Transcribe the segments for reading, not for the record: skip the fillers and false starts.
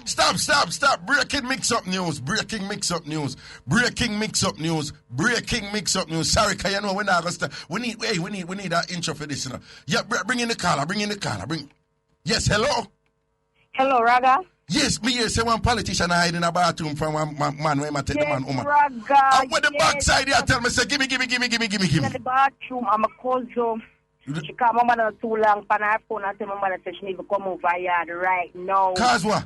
Stop. Breaking mix-up news. Sorry, cause you know we're not gonna start. We need that intro for this, you know. Yeah, bring in the caller. Yes, hello. Hello, Raga. Yes, me here say one politician hide in a bathroom from one man where I take the man woman. Raga. And with the backside here tell me say gimme. In the bathroom, I'm a cousin. She called my mother too long on her phone and said my mother said she need to come over here right now. Cause what?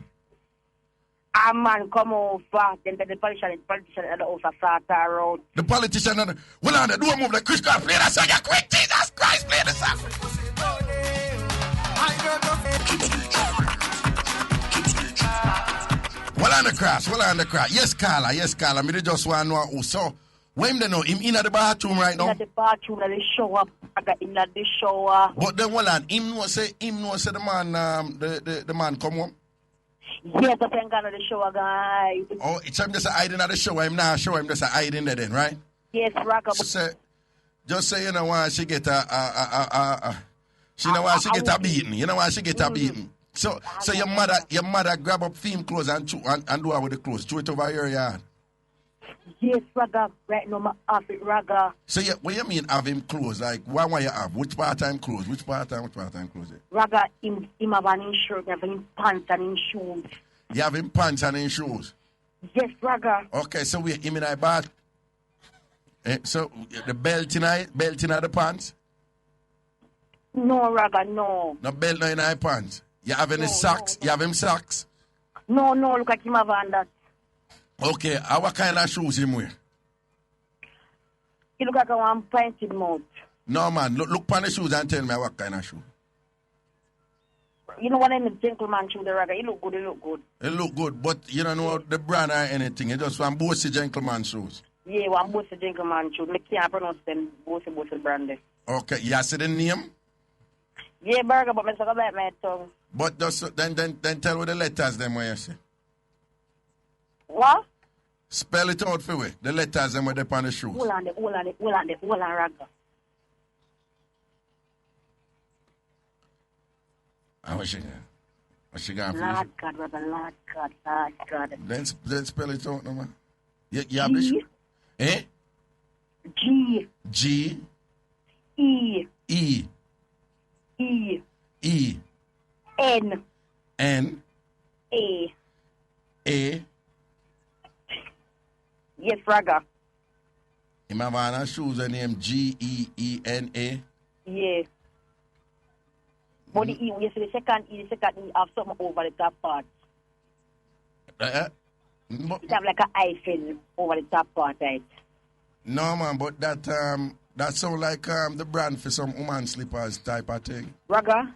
A man come over, then the politician at the house of sort her out. The politician, well on the door move the Chris God play that song, you quick, Jesus Christ, play the song. Well on the cross. Yes, Carla, me just want to know who. So, where him they know? Him in the bathroom right now? In the bathroom, in the shower. In the shower. But then, well on, him know say the man, the man come home? Yes, I think I'm the shower, guy. Oh, it's him just hiding at the shower. I'm not sure him just hiding there then, right? Yes, Raga. Just say, you know why she get a beating. You know why she get a beating. So your mother grab up film clothes and do her with the clothes. Throw it over your yard. Yes, Raga. Right now, I have it, Raga. So what you mean have him clothes? Like, what you have? Which part-time clothes? Which part-time clothes? Raga, him have an shirt, he have him pants and him shoes. You have him pants and him shoes? Yes, Raga. Okay, so him in a bath. So the belt in the pants? No, Raga, no. No belt in the pants? You have any socks? No. You have him socks? No, look at him have on that. Okay, what kind of shoes him wear? He look like one painted mouth. No, man, look upon the shoes and tell me what kind of shoe. You know what I mean, gentleman shoe, the Raga. He look good. It look good, but you don't know the brand or anything. It's just one bossy gentleman shoes. Yeah, one bossy gentleman shoes. I can't pronounce them bossy brand. Okay, you see the name? Yeah, burger, but I talk about my tongue. But just, then tell what the letters them where you say. What? Spell it out for me. The letters them where they on the shoes. Hold on, Raga. What's she got for Lord God, Raga, Lord God. Then spell it out, no man. You have the shoe? Eh? G. E. N. A. Yes, Raga. Him have on shoes and name Geena. Yeah. But the E, you see the second E have something over the top part. It have like an hyphen over the top part, right? No, man, but that sound like the brand for some woman slippers type of thing. Raga,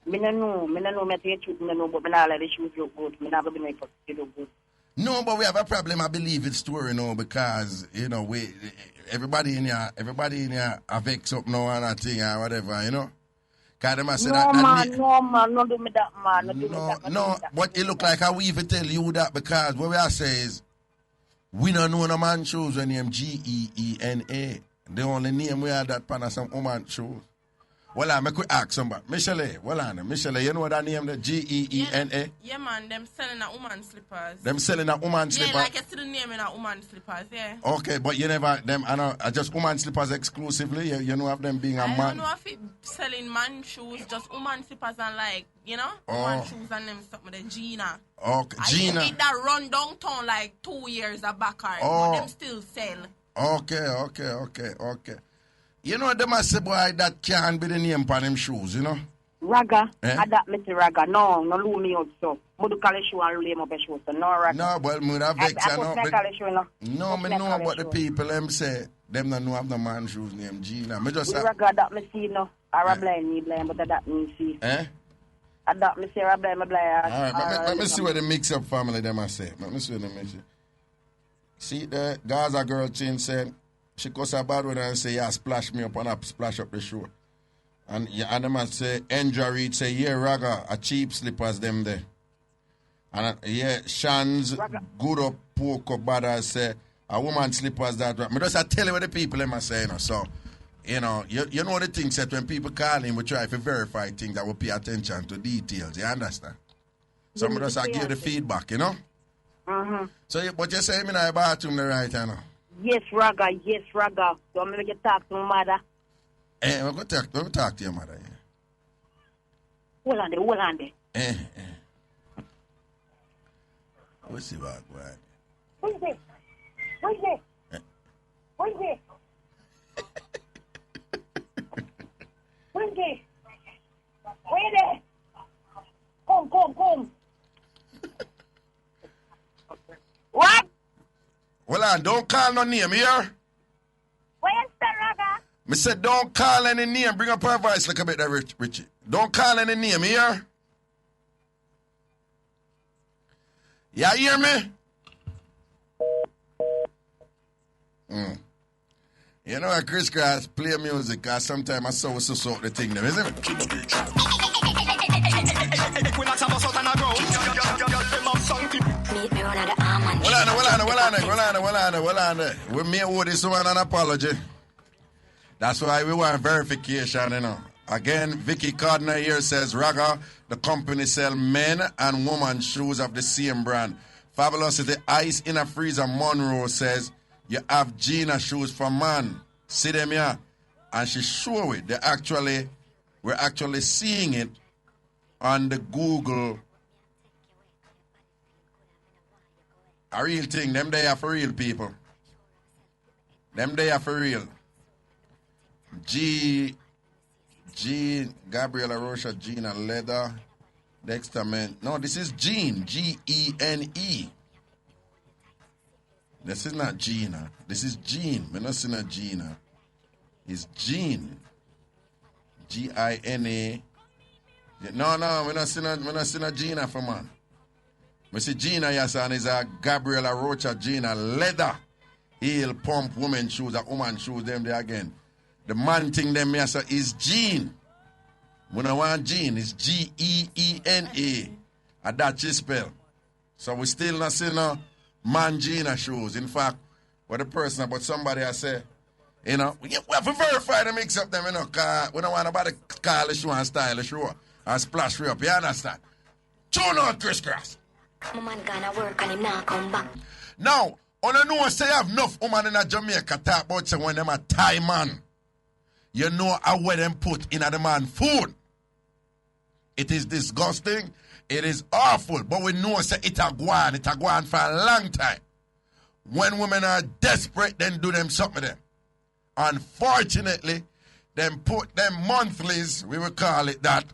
I don't know, me tell you truth, but I let the shoes look good. I never been like it look good. No, but we have a problem. I believe it's true, you know, because you know everybody in here have vex up now and a thing or whatever, you know. Cause them say no, man, don't do me that, man. No, but it look like I will even tell you that because what we are saying is we don't know no man shoes when name Geena. The only name we have that pan of some woman shoes. Well, I could ask somebody. Michelle, you know that name, the Geena? Yeah, man, them selling a woman slippers. Slippers? Yeah, like I see the name in a woman slippers, yeah. Okay, but you never, just woman slippers exclusively? You know of them being a man? I don't know if it selling man shoes, just woman slippers and like, you know, woman shoes and them stuff with the Gina. Okay, Gina. I did that run downtown like 2 years back, but them still sell. Okay. You know, them must say, boy, that can't be the name for them shoes, you know? Raga, that Mr. Raga. No lose me out, so. I do call the shoe and lay up a shoe, so no, Raga. No, but me have vex, I know what the people them say. Them don't know have the man shoes named Gina. Me just Raga, that me see, no. I blind, but that me see. That me see, I blind. Alright, let me see what the Mixup family them I say. Let me see what they say. See, the Gaza girl chain said, she goes a bad one and say, yeah, splash me up and I splash up the show. And the man say, Andrew Reed say, yeah, Raga, a cheap slippers them there. And Shan's good up, poke up, bad say, a woman slippers that. I just tell you what the people them say, you know. So, you know the things that when people call him, we try to verify things that will pay attention to details. You understand? Some of us are give the feedback, you know? Uh-huh. So, but you say me in the bathroom right now? Yes, Raga. So I'm going to talk to my mother. We're going to talk to your mother. Yeah. Hold on there. We'll see what going on. Who's this? Who's this? Where there? Come. What? Hold on, don't call no name here. Where you stand, Raga? Me said don't call any name. Bring up her voice like a bit there, Richie. Don't call any name here. You hear me? You know, Chris Cross play music because sometimes I so sort the thing them, isn't it? Well on. We may owe this one an apology. That's why we want verification, you know. Again, Vicky Cardner here says, Raga, the company sell men and women shoes of the same brand. Fabulosity Ice in a Freezer Monroe says, you have Gina shoes for man. See them here. And she show it. We're actually seeing it on the Google. A real thing. Them they are for real people. Them they are for real. Gabriela Rocha, Gina Leather, Dexter Man. No, this is Gene, Gene. This is not Gina. This is Gene. We're not seeing a Gina. It's Gene. Gina. No, we're not seeing a Gina for man. We see Gina, yes, and is a Gabriela Rocha, Gina Leather. Heel pump woman shoes, a woman shoes, them there again. The man thing them yes is Gene. We don't want Gene, it's Geena. And that's his spell. So we still not see no man Gina shoes. In fact, what the person about somebody I say, you know, we have to verify the mix up them, you know, cause we don't want nobody call the shoe and style the shoe and splash it up, you understand? Tune out, Chris Cross. My man gonna work and him not come back. Now, on a know say have enough woman in a Jamaica talk about say when them a Thai man. You know how where them put in a the man food. It is disgusting. It is awful. But we know say it a go on for a long time. When women are desperate, then do them something to them. Unfortunately, them put them monthlies, we will call it that,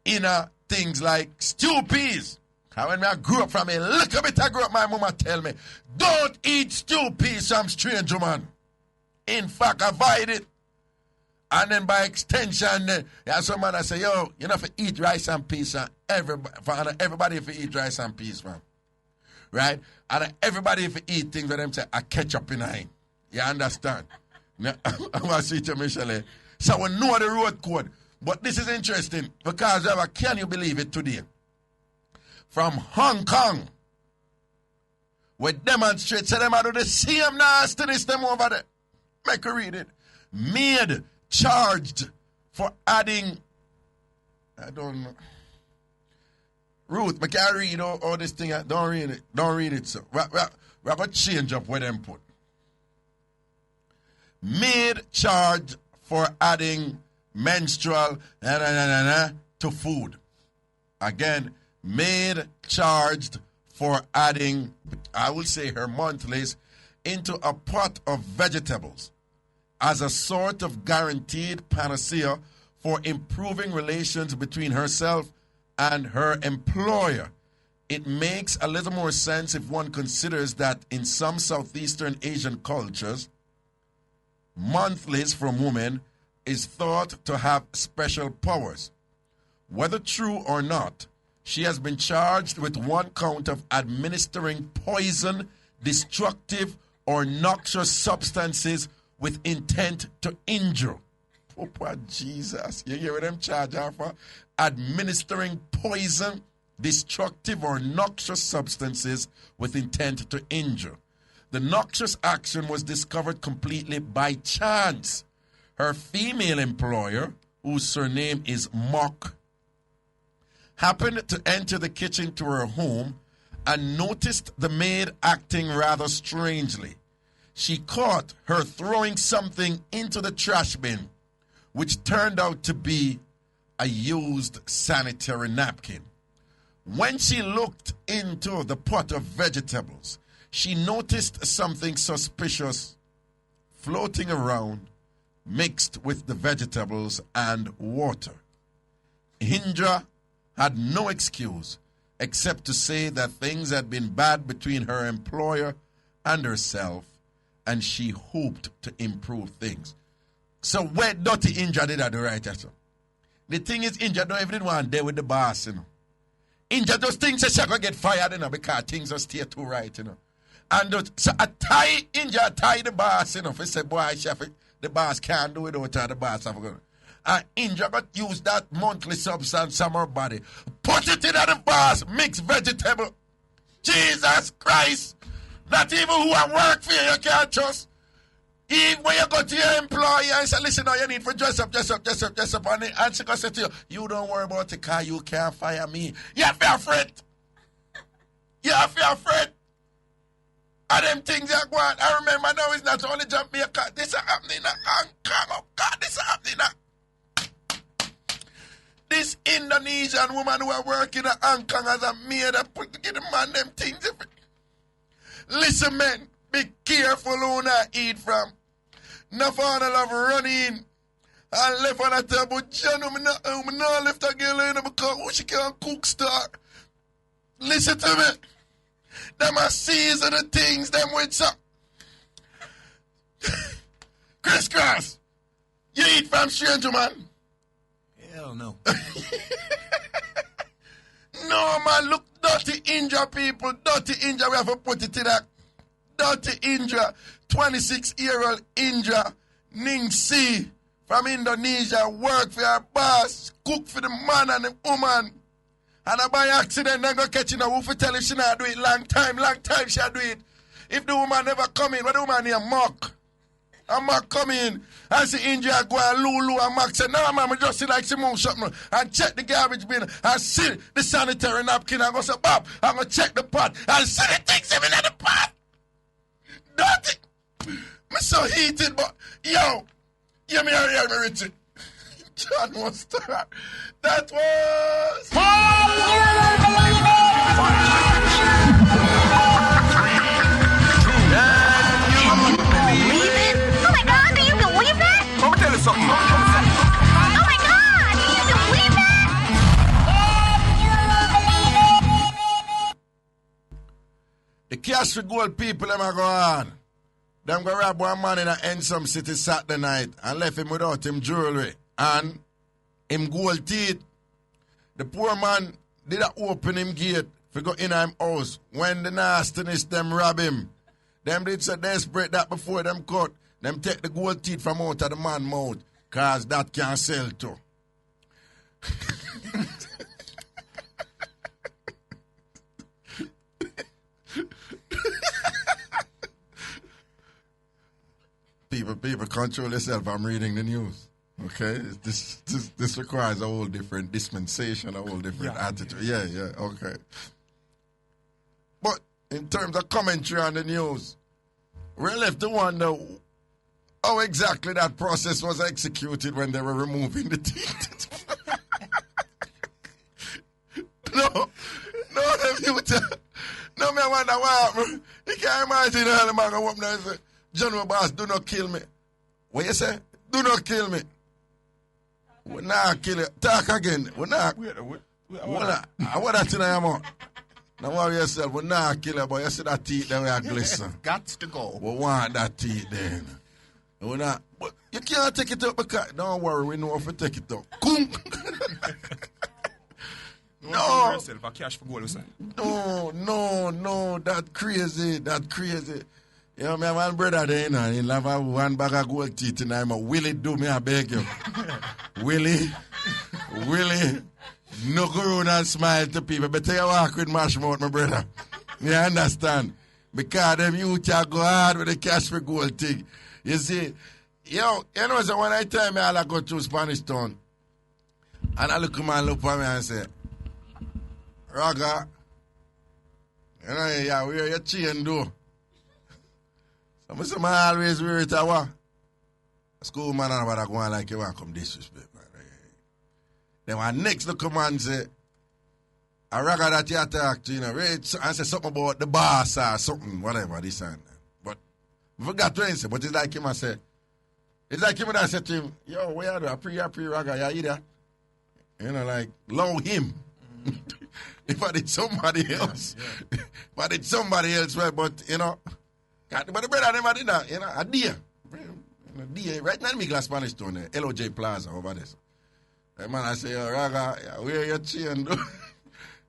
in things like stew peas. And when I grew up from a little bit, I grew up, my mama tell me, don't eat stew peas from strange woman. In fact, avoid it. And then by extension, some man I say, yo, you know, if you eat rice and peas, everybody if you eat rice and peas, man. Right? And everybody if you eat things with them say, I ketchup in him. You understand? I'm going to see you, Michelle. So we know the road code. But this is interesting because can you believe it today? From Hong Kong, we demonstrate, so them are do the same nastiness them over there. Make you read it. Maid charged for adding, I don't know. Ruth, I can't read all this thing. Don't read it. Don't read it, so. We're going to change up where them put. Maid charged for adding menstrual to food. Again, maid charged for adding, I will say her monthlies, into a pot of vegetables as a sort of guaranteed panacea for improving relations between herself and her employer. It makes a little more sense if one considers that in some Southeastern Asian cultures, monthlies from women is thought to have special powers. Whether true or not, she has been charged with one count of administering poison, destructive, or noxious substances with intent to injure. Oh, poor Jesus. You hear what them charged her for? Administering poison, destructive, or noxious substances with intent to injure. The noxious action was discovered completely by chance. Her female employer, whose surname is Mock, happened to enter the kitchen to her home and noticed the maid acting rather strangely. She caught her throwing something into the trash bin, which turned out to be a used sanitary napkin. When she looked into the pot of vegetables, she noticed something suspicious floating around, mixed with the vegetables and water. Indra had no excuse except to say that things had been bad between her employer and herself, and she hoped to improve things. So where dirty Indra did that right, so. The thing is, Indra don't even want there with the boss, you know. Indra just thinks that she gonna get fired, you know, because things are stay too right, you know. And so I tie the boss, you know, for say, boy, chef, the boss can't do it without the boss. And Indra got use that monthly substance from her body. Put it in the boss, mix vegetable. Jesus Christ. Not even who I work for you can't trust. Even when you go to your employer and say, listen, now you need to dress up. And she going to say to you, you don't worry about it because you can't fire me. You have to be afraid. You have to be afraid. And them things are going. I remember now it's not only Jamaica. This is happening in Hong Kong. Oh God, this is happening. This Indonesian woman who are working in Hong Kong as a maid that put to get the man them things. Listen, man, be careful who not eat from. No fun love running and left on a table. John, me not left a girl in because who she can't cook star. Listen to me. Them are season the things them with some. Crisscross, you eat from stranger man? Hell no. No man, look, dirty Indra people, dirty Indra, we have to put it in that. Dirty Indra, 26-year-old Indra, Tingz from Indonesia, work for her boss, cook for the man and the woman. And by accident, they go catch her. Who tell if she not do it long time she do it. If the woman never come in, what the woman here, Mark? And Mark come in and see Indra go and Lulu and Mark say, no, man, I just see like she move something and check the garbage bin and see the sanitary napkin and go say, Bob, I'm going to check the pot and see the things even in the pot. Dirty. I'm so heated, but yo, hear me, Richard. John was start. That was. Believe it? Oh my God, do you believe that? Let me tell you something. Oh my God, do you believe that? The cash for gold people, them are going. Them go rob one man in a Ensom City Saturday night and left him without him jewelry and him gold teeth. The poor man did open him gate for go in him house. When the nastiness them rob him, them did so desperate that before them cut, them take the gold teeth from out of the man mouth, cause that can sell too. People control yourself. I'm reading the news. Okay, this requires a whole different dispensation, a whole different attitude. Yeah, okay. But in terms of commentary on the news, we're left to wonder how exactly that process was executed when they were removing the teeth. No, me I wonder what happened. You can't imagine how the man go up there and say, General Boss, do not kill me. What you say? Do not kill me. We not kill you. Talk again. We not. What that thing I am on? Now worry yourself. We not kill you, but you see that teeth then we are glisten. Got to go. We want that teeth then. We not. But you can't take it up because don't worry, we know if we take it up. No. Cash for gold, No, that crazy. You know, my one brother there, you know, he'll have one bag of gold teeth and I'm a Willie, do me, I beg you. Willie, no go around and smile to people, but you walk with mash mouth, my brother. You understand? Because them youth go hard with the cash for gold thing. You see, yo, you know, so when I tell me I go to Spanish Town, and I look at me and say, Raga. You know, yeah, wear your chain though. So I always wear it a school man and about go on like you want to come disrespect, man. Then when next the command say, a Raga that you attack to, you know, and say something about the boss or something, whatever, this and that. But I forgot to answer, but it's like him I said, it's like him and I said to him, yo, where are you? I pre Raga, you hear that? You know, like, allow him. If I did somebody else, if I did somebody else, right? But, you know, but the brother never did that, you know, a deer. Right now, me glass Spanish town there, LOJ Plaza over there. That man, I say, yo, Raga, where your chain, do?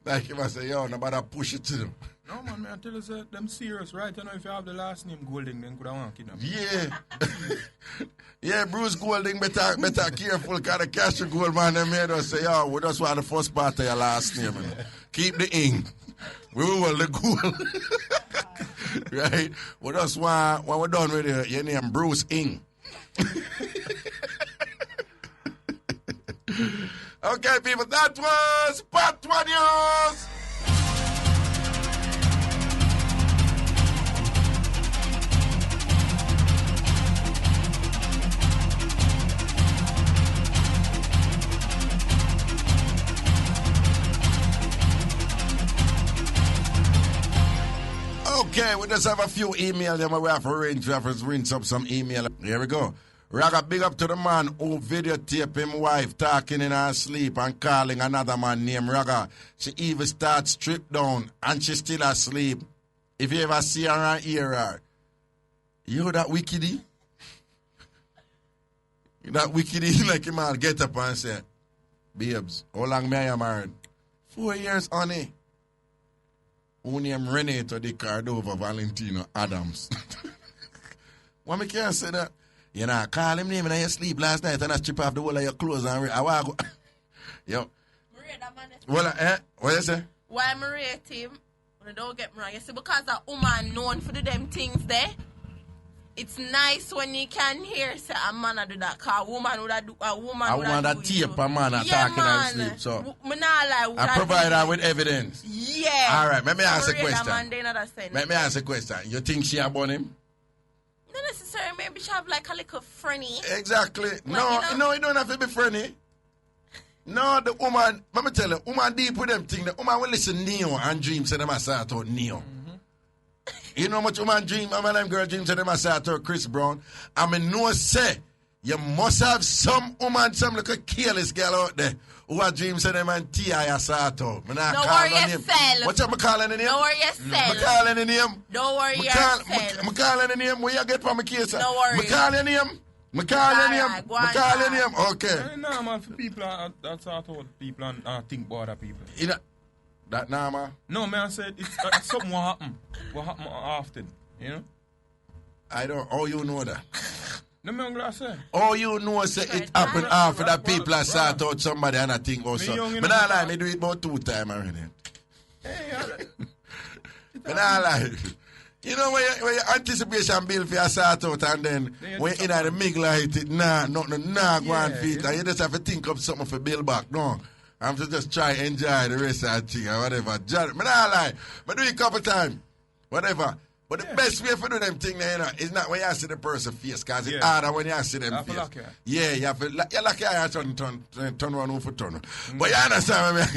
Like if I say, yo, nobody push it to them. No, man, I tell you, sir, them serious, right? You know, if you have the last name Golding, then could I want to kidnap you? Yeah. Yeah, Bruce Golding, better careful, because the cash gold man, they made us say, yo, we just want the first part of your last name. Man. Keep the ink. We will the gold. Right? We just want, when we're done with it, your name Bruce Ing. Okay, people, that was Part 1 News. Okay, we just have a few emails. Then we have to rinse up some email. Here we go. Raga, big up to the man who videotape him wife talking in her sleep and calling another man named Raga. She even starts strip down and she still asleep. If you ever see her and hear her, you that wickedy? That wickedy like him man get up and say, babes, how long may I married? 4 years, honey. Who named Renato Di Cordova Valentino Adams? Why me can't say that? You know, call him name in your sleep last night and I strip off the whole of your clothes and I want to go. Yo. Maria, that man is... Well, what you say? Why Maria him? Don't get me wrong. You see, because a woman known for the them things there, it's nice when you can hear say a man do that. Because a woman would do a woman. I want that tape a man talking and sleep. So I provide her with evidence. Yeah. All right, let me ask a question. Let me ask a question. You think she about him? Not necessarily. Maybe she have like a little friendly. Exactly. Like, no, you don't have to be friendly. No, the woman, let me tell you, woman deep with them things. The woman will listen Neo and dream say them I start out Neo. You know how much woman dream, them girl dream say them I start out Chris Brown. I mean, no say, you must have some woman, some little careless girl out there who are dream say them and T.I. start out. Don't worry yourself. What you calling the name? Don't worry yourself. I'm calling the name. Don't worry yourself. I'm calling the name. Where you get from my case? Don't worry. I'm calling the name. I'm calling the name. Okay. No, man, for people that sort of people and think about other people. You know, that now, man? No, man, I said it's something will happen. Will happen often, you know? I don't, oh, you know that. No, man, I'm glad I say. Oh, you know, say it happen after that people are start out somebody and I think also. But I lie, me do it about 2 times already. Hey, but I lie. You know, when your anticipation build for your start out and then when you in the middle of it, nothing go on feet. And you just have to think of something for build back. No. I'm to just try and enjoy the rest of the thing or whatever. But I lie. But do it a couple times. Whatever. But the best way for do them things, you know, is not when you see the person face, because it's harder when you see them face. Yeah, you have to lock your eye and turn one over turn. But you understand what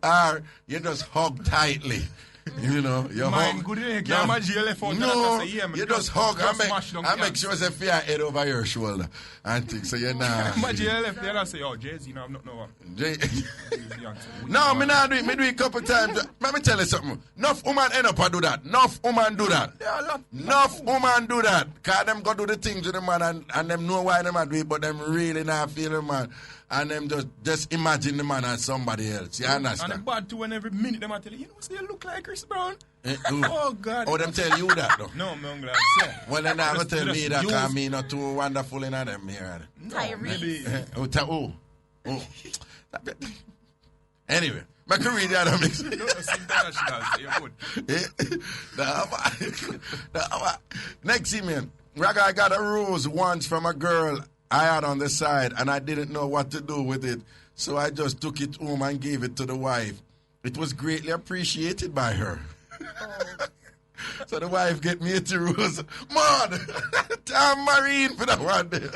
I mean? Or you just hug tightly. You know, you hug. No, you just hug and make sure it's fear head over your shoulder and things. So you're not. I say, oh, Jay-Z, no, I'm not no one. No, me not do it. Me do it a couple times. Let me tell you something. Enough woman end up and do that. Enough woman do that. Enough woman do that. Because them go do the things to the man and them know why them do it, but them really not feel the man. And them just imagine the man as somebody else. You understand? And the bad too when every minute them tell you know, see you look like Chris Brown. Oh, God. Oh, them tell you that, though? No, I'm glad. Well, then they're going to tell me that because me not too wonderful in them here. Tyrese. Oh. Anyway, I can read that. Next email. Raga, I got a rose once from a girl I had on the side, and I didn't know what to do with it. So I just took it home and gave it to the wife. It was greatly appreciated by her. So the wife get me a rose. Man, Tambourine for that one day.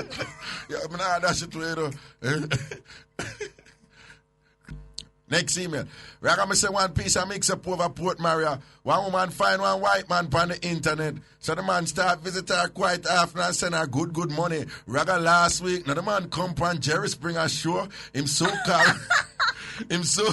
Yeah, I'm not dash it later. Next email. Raga me say one piece of mix up over Port Maria. One woman find one white man on the internet. So the man start visit her quite often and send her good money. Raga last week, now the man come on Jerry Springer show. Him so called. him so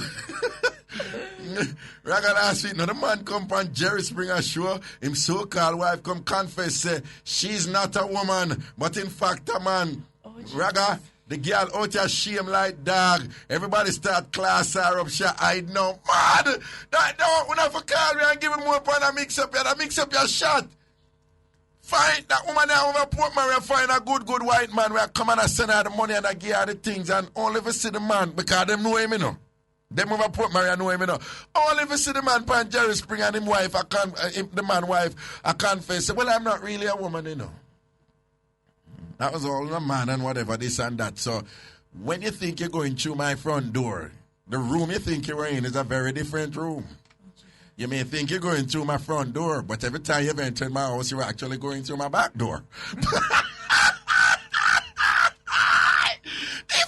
Raga last week, now the man come on Jerry Springer show. Him so called wife come confess say she's not a woman, but in fact a man. Raga. The girl out here shame like dog. Everybody start class her up. She hide now. Mad! Don't never call me and give me more upon a mix up. That mix up your shot. Find that woman there over Port Maria. Find a good white man where come and send her the money and I give her the things and only if you see the man because them know him, you know. Them over Port Maria know him, you know. Only if you see the man pan Jerry Spring and him wife, the man wife, I confess. Well, I'm not really a woman, you know. That was all a man and whatever, this and that. So when you think you're going through my front door, the room you think you're in is a very different room. You may think you're going through my front door, but every time you've entered my house, you're actually going through my back door. If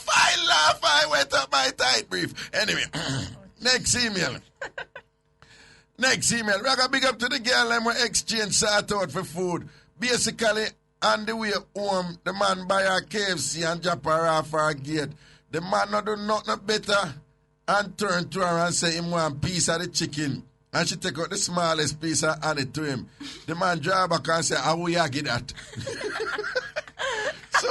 I laugh, I wet up my tight brief. Anyway, next email. Next email. Raga big up to the girl and we exchange sort out for food. Basically, on the way home, the man buy her KFC and drop her off her gate. The man not do nothing better and turn to her and say him want a piece of the chicken. And she take out the smallest piece and hand it to him. The man drive back and say, how will you get that? So,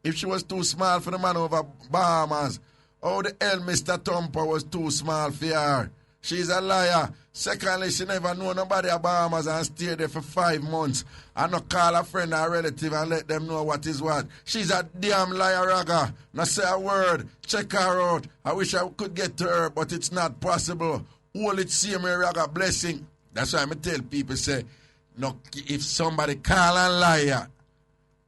if she was too small for the man over Bahamas, how the hell Mr. Thumper was too small for her? She's a liar. Secondly, she never know nobody at Bahamas and stay there for 5 months. And not call a friend or relative and let them know what is what. She's a damn liar, Raga. Not say a word. Check her out. I wish I could get to her, but it's not possible. All it see me, Raga, blessing. That's why I tell people, say, no, if somebody call a liar,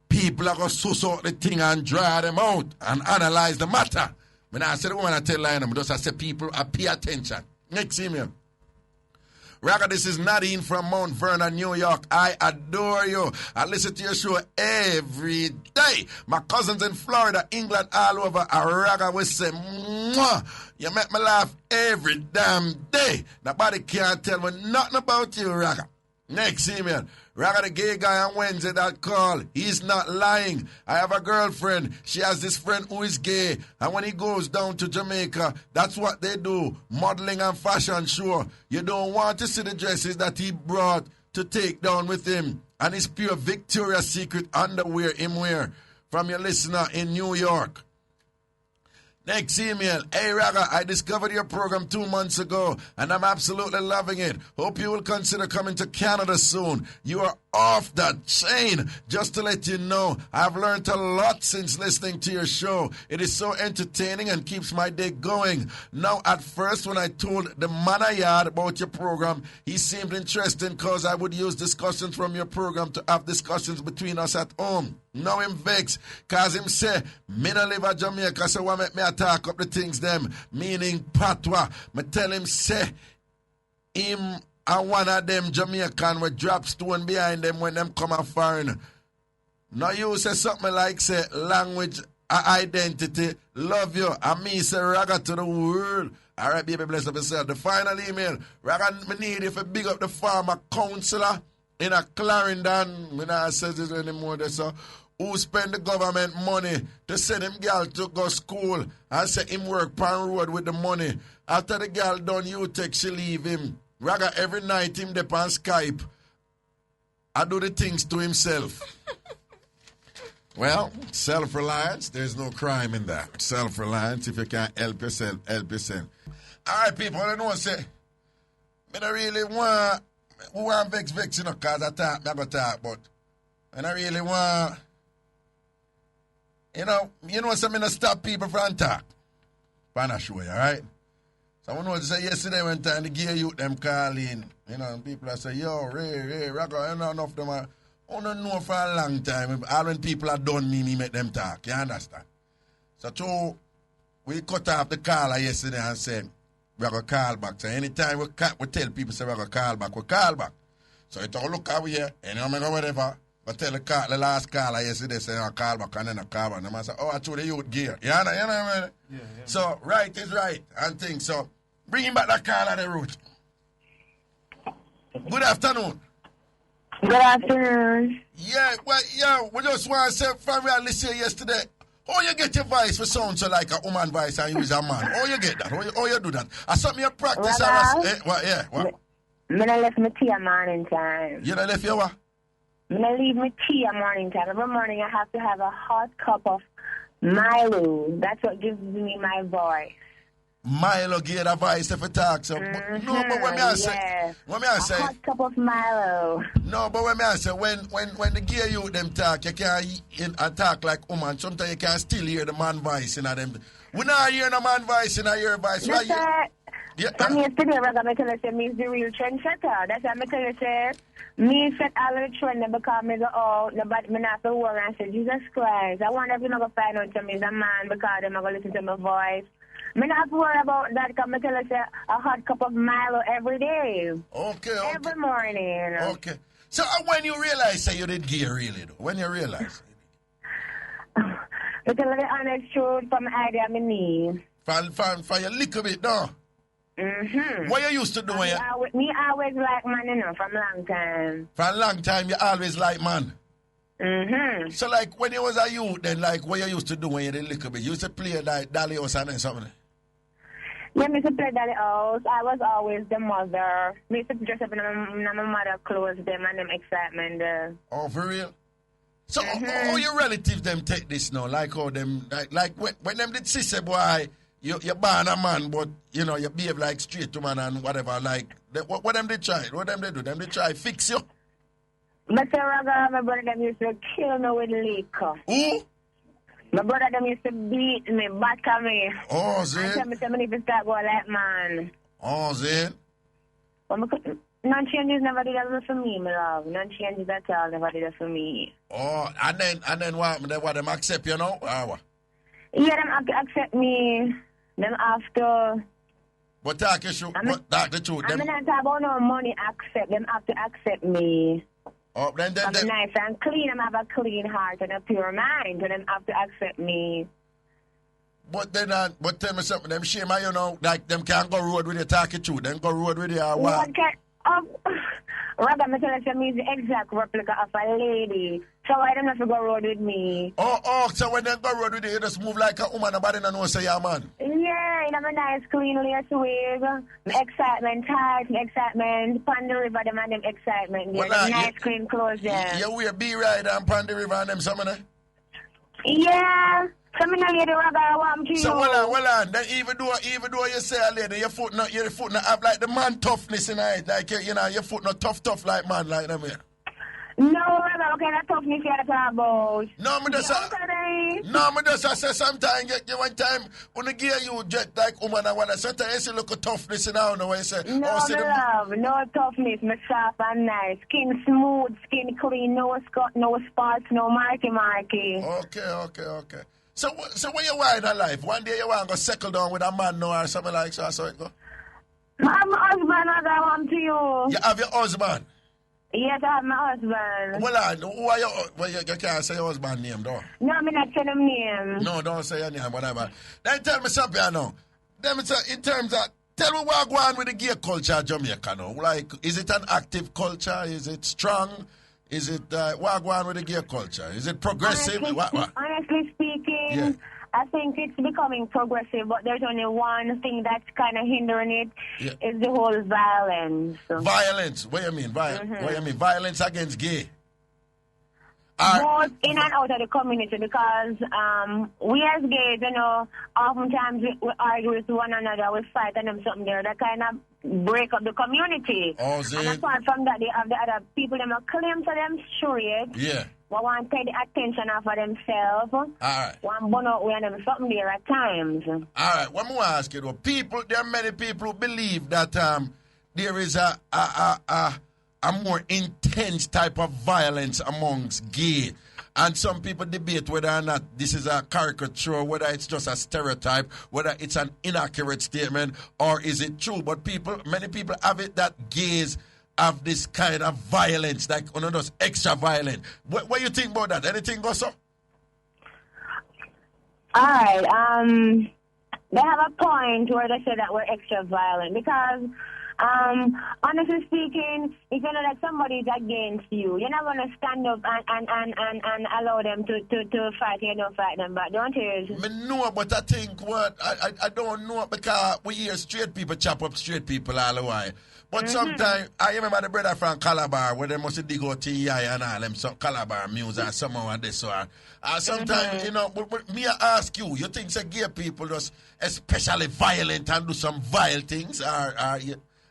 people are going to suss out the thing and draw them out and analyze the matter. When I say the woman I tell lying, I say people pay attention. Next email. Raga, this is Nadine from Mount Vernon, New York. I adore you. I listen to your show every day. My cousins in Florida, England, all over. Raga will say, mwah, you make me laugh every damn day. Nobody can't tell me nothing about you, Raga. Next email. Raga, the gay guy on Wednesday that call. He's not lying. I have a girlfriend. She has this friend who is gay. And when he goes down to Jamaica, that's what they do. Modeling and fashion show. You don't want to see the dresses that he brought to take down with him. And it's pure Victoria's Secret underwear him wear. From your listener in New York. Next email. Hey, Raga, I discovered your program 2 months ago, and I'm absolutely loving it. Hope you will consider coming to Canada soon. You are off the chain. Just to let you know, I've learned a lot since listening to your show. It is so entertaining and keeps my day going. Now, at first, when I told the man I had about your program, he seemed interested because I would use discussions from your program to have discussions between us at home. Now him vex, cause him say, me no live at Jamaica, so why make me attack up the things them, meaning patois. Me tell him say, him and one of them Jamaican will drop stone behind them when them come a foreign. Now you say something like, say, language, identity, love you, and me say Raga to the world. All right, baby, bless up yourself. The final email, Raga, me need you to big up the farmer counselor in a Clarendon, when I say this anymore, so who spend the government money to send him girl to go school and say him work pan road with the money. After the girl done you take, she leave him. Raga, every night him dep on Skype. I do the things to himself. Well, self-reliance, there's no crime in that. Self-reliance, if you can't help yourself, help yourself. All right, people, I don't say, I don't really want, who want vex, you know, because I talk, I go talk, but I don't really want, you know, so I don't stop people from talk. But I'm sure, all right? So I know to say yesterday when time the gay youth them call in, you know, and people are say, yo, Ray, Raga, you know, enough of them I don't know for a long time. All when people are done me make them talk. You understand? So we cut off the caller yesterday and said, we're going to call back. So anytime we tell people, say we're going to call back, we call back. So it all look over here, and I'm going to whatever. But tell the last caller yesterday, say I'll call back, and then I call back. And I say, oh, I told the youth gear. You know what I mean? Yeah. So right is right, and things. So bring back that caller the route. Good afternoon. Good afternoon. Yeah, well, we just want to say, from we listened yesterday, how you get your voice for sound so like a woman voice and you is a man? How you get that? How you do that? I something you practice. What? I don't left my tea at morning time. You don't left your what? I don't leave my tea at morning time. Every morning I have to have a hot cup of Milo. That's what gives me my voice. Milo give the voice if you talk. So, no, but when I say, a hot cup of Milo. No, but when I say, when the gay youth them talk, you can't talk like woman. Sometimes you can still hear the man voice in them. We not hear the man voice in your voice. Yes, right? Yeah. I'm yesterday, I'm tell you, me is the real trendsetter. That's why I'm tell you, say, me set all the trend because me go out, nobody me not to worry and say, Jesus Christ, I want everyone to find out to me is a man because they're going to listen to my voice. Me not worry about that because I tell you, say, a hot cup of Milo every day. Okay. Every morning. Okay. So when you realize that you did gay really though? When you realize? To tell you the honest truth from the idea of my knee. For your little bit, no? Mm-hmm. What you used to do when you... Me always like man, you know, from long time. For a long time, you always like man? Mm-hmm. So, like, when you was a youth, then, like, what you used to do when you did a little bit? You used to play, like, Dolly House and something? Yeah, I used to play Dolly House. I was always the mother. I used to dress up in my mother's clothes, them and them excitement. Oh, for real? So, how your relatives, them take this now? Like, how them, like when them did sister, boy, you're born a man, but, you know, you behave like straight to man and whatever, like, what them they try? What them they do? Them they try fix you? Mr. Raga, my brother them used to kill me with liquor. Who? My brother them used to beat me, batter me. Oh, Zane. And tell me if you start going like man. Oh, Zane. None changes never did that for me, my love. None changes at all never did that for me. Oh, and then what them accept you now? Or what? Yeah, them accept me. Them after. But talk the truth. Talk the truth. I'm not talking about no money accept. Them have to accept me. Oh, then I'm nice and clean. I have a clean heart and a pure mind. And them have to accept me. But then, but tell me something. Them shame, you know, like them can't go road with you. Talk the truth. Them go road with you or what? Rather, I'm telling you, me is the exact replica of a lady. So I don't have to go road with me. Oh, so when they go road with you, you just move like a woman, nobody don't know say you're a man. Yeah, you have a nice clean lace wig. Excitement tight, excitement. Pon the river, them and them excitement. Yeah, well, nice clean clothes there. You wear B-Ride and Pon the River and them something, eh? Yeah. Some of the lady I want to you. So well on. Then even though you say a lady, your foot not have like the man toughness in it. Like you know, your foot not tough like man like them here. No, what kind of toughness you talk about? No, me just say sometimes you one time when the gear you jet like woman and what sometimes you look at toughness in now the way you say. No, love, no toughness, me soft and nice. Skin smooth, skin clean, no scot, no spots, no marky. Okay. So when you want in life, one day you want to go settle down with a man now or something like so it go? I'm my husband, I want to you. You have your husband? Yes, I have my husband. Well, who are you can't say your husband's name, though. No, I'm not saying him name. No, don't say your name, whatever. Then tell me something now. In terms of, tell me what going on with the gay culture in Jamaica now. Like, is it an active culture? Is it strong? Is it, what going on with the gay culture? Is it progressive? Honestly speaking, I think it's becoming progressive, but there's only one thing that's kind of hindering it, is the whole violence. Violence? What do you mean? What do you mean? Violence against gay? Both in and out of the community, because we as gays, you know, oftentimes we argue with one another, we fight and them something there that kind of break up the community. Oh, and apart from that, they have the other people that claim to them straight. Yeah. We want to take the attention off of themselves. All right. One burn out with them something there at times. All right. What more ask you though? There are many people who believe that there is a a more intense type of violence amongst gay. And some people debate whether or not this is a caricature, whether it's just a stereotype, whether it's an inaccurate statement, or is it true. But many people have it that gays have this kind of violence, like one of those extra violent. What do you think about that? Anything goes up? All right. They have a point where they say that we're extra violent because, honestly speaking, if you know that somebody is against you, you're not going to stand up and allow them to fight. You don't fight them back, don't you? I know, but I think I don't know because we hear straight people chop up straight people all the while. But sometimes, I remember the brother from Calabar where they must dig out TI and all them some Calabar music or someone like this. Sometimes, you know, but me I ask you think say gay people just especially violent and do some vile things are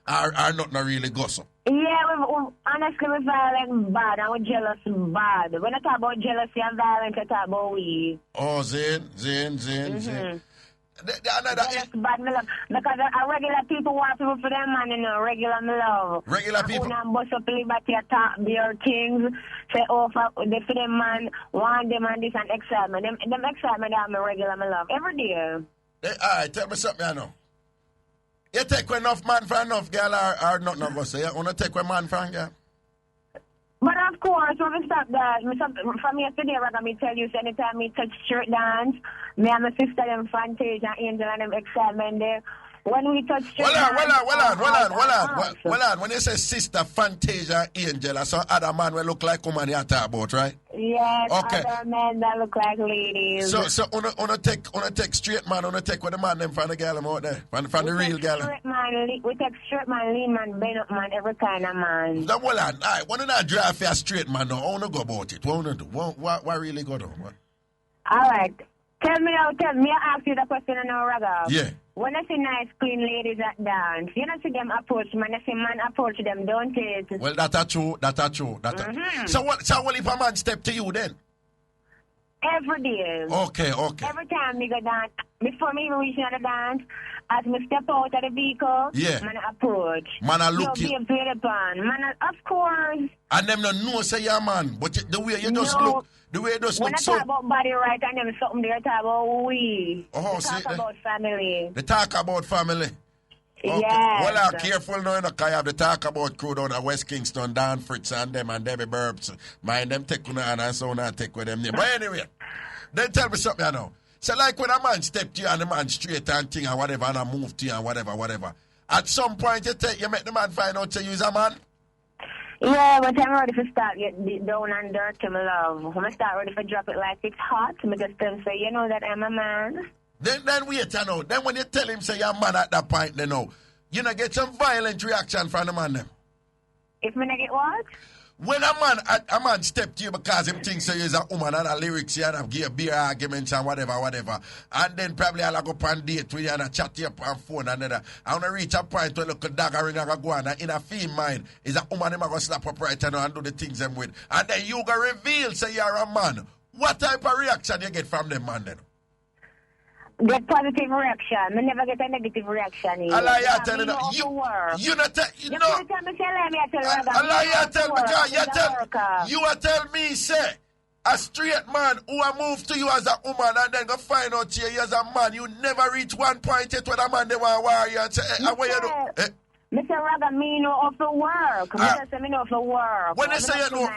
not really gossip? Yeah, honestly, we're violent bad and we're jealous bad. When I talk about jealousy and violence, I talk about we. Oh, Zane. Jealous bad, me love. Because regular people want people for them, man, you know, regular me love. Regular people. When bust up liberty attack their things, say, oh, for them, man, want them and this and excitement. Them excitement are my regular me love. Every day. All right, tell me something I know. You take enough man for enough girl or not no go say you want to take one man for a girl? But of course, when we stop that, from yesterday, Raga, me tell you, so anytime me touch street dance, me and my sister, them Fantasia, Angel, and them excitement there. When we touch street dance... Hold on. When you say sister, Fantasia, Angel, I saw other man will look like woman you talk about, right? Yes, okay. Other men that look like ladies. So on take straight man, on take with the man them from the girl out there, from the real girl. We take straight man, lean man, bend up man, every kind of man. So hold on, all right, when you not drive for a straight man now, I want to go about it. What want to do? What really go on? All right. Tell me, I ask you the question now, Raga. Yeah. When I see nice, clean ladies that dance, you don't see them approach man. I see man approach them, don't it? Well, that's true. So what if a man step to you then? Every day. Okay. Every time me go dance, before me even reaching the dance, as me step out of the vehicle, man approach. Man I look you. Man, of course. And them no know say yeah man, but the way you just look. The way it does when look I so... talk about body right and them something there, talk about we. Oh, talk about family. They talk about family. Okay. Yes. Well, careful now, because I have the talk about crew down at West Kingston, Dan Fritz and them and Debbie Burbs. Mind them take on and so on and take with them. But anyway, then tell me something, you know. So like when a man step to you and the man straight and thing and whatever and I move to you and whatever. At some point you make the man find out to you is a man? Yeah, but I'm ready to start get down and dirty, my love. When I start ready to drop it like it's hot, I just tell him, say, you know that I'm a man. Then wait, you know. Then when you tell him, say, you're a man at that point, you know, you know, get some violent reaction from the man then. If me not get what? When a man step to you because him thinks say you're a woman and a lyrics here and have give beer arguments and whatever. And then probably I'll go up and date with you and chat to you on phone and then I want to reach a point where look a dagger ring and go on and in a female mind is a woman who going to slap up right now and do the things them with. And then you go reveal say you're a man. What type of reaction you get from them man then? Get positive reaction. I never get a negative reaction. You not tell because you are tell me say a straight man who a move to you as a woman and then go find out you as a man, you never reach one point yet when a man they want warrior and say, hey, what you do? Mr. Raga, me know of the work. Me know of the work. When you say you know,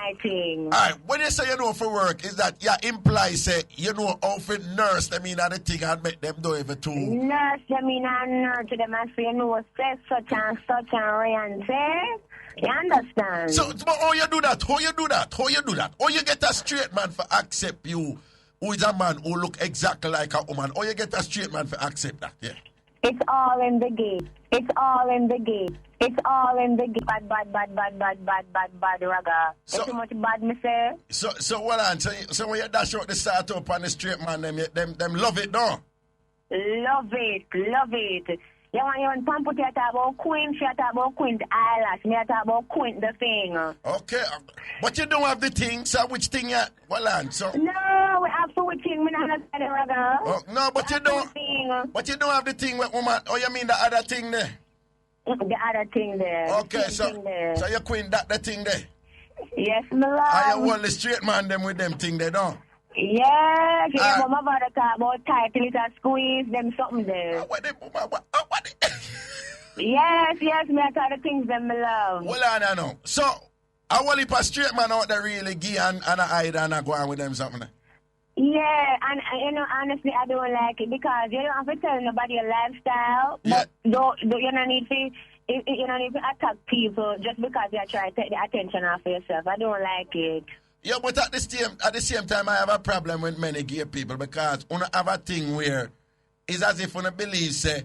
when you say you know for work, is that you imply say you know how to nurse them in the thing and make them do it too? Nurse them in and nurture them and say you know say such and Ryan say. You understand? So, but how you do that? How you get a straight man for accept you who is a man who look exactly like a woman? How you get a straight man for accept that? Yeah. It's all in the gate. Bad, Raga. So, too much bad, me say. So what on? So when you dash out the start up on the straight man, them love it, no? Love it. You want pampu to talk about Queen, she talk about Queen's eyelash, me talk about Queen the thing. Okay, but you don't have the thing, so which thing you, well on, so? No, we have to which thing, me not understand it, Raga. Oh, no, but you don't have the thing with woman, oh you mean the other thing there? The other thing there. Okay, so you queen that the thing there. Yes, my love. I want the straight man them with them thing they don't. Yes, yeah, my mother talk about tight little squeeze, them something there. What they Yes, me I talk the things them my love. Well, I know. So, I want if a straight man out there really give and I hide and I go on with them something. Yeah, and you know, honestly, I don't like it because you don't have to tell nobody your lifestyle. Yeah. But you don't need to. You don't need to attack people just because you're trying to take the attention off of yourself. I don't like it. Yeah, but at the same time, I have a problem with many gay people because I have a thing where it's as if I believe say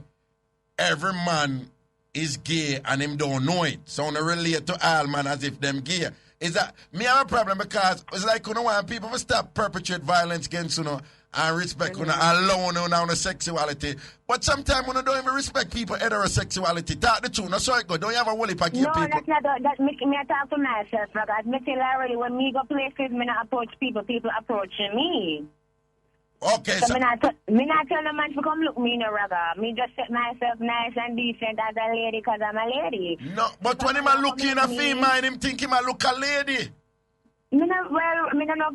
every man is gay and him don't know it. So I relate to all man as if them gay. Is that me have a problem because it's like you know want people to stop perpetrate violence against and respect allow on the sexuality. But sometimes when don't even respect people heterosexuality. Talk the truth, no so it go. Don't you have a whole heap of gay people? No, that's not that me talk to myself because me tell already when me go places me not approach people approaching me. Okay, so me not tell no man to come look me in a ragga. Me just set myself nice and decent as a lady because I'm a lady. No, but when him a look in a female, him think him a look a lady. Me don't know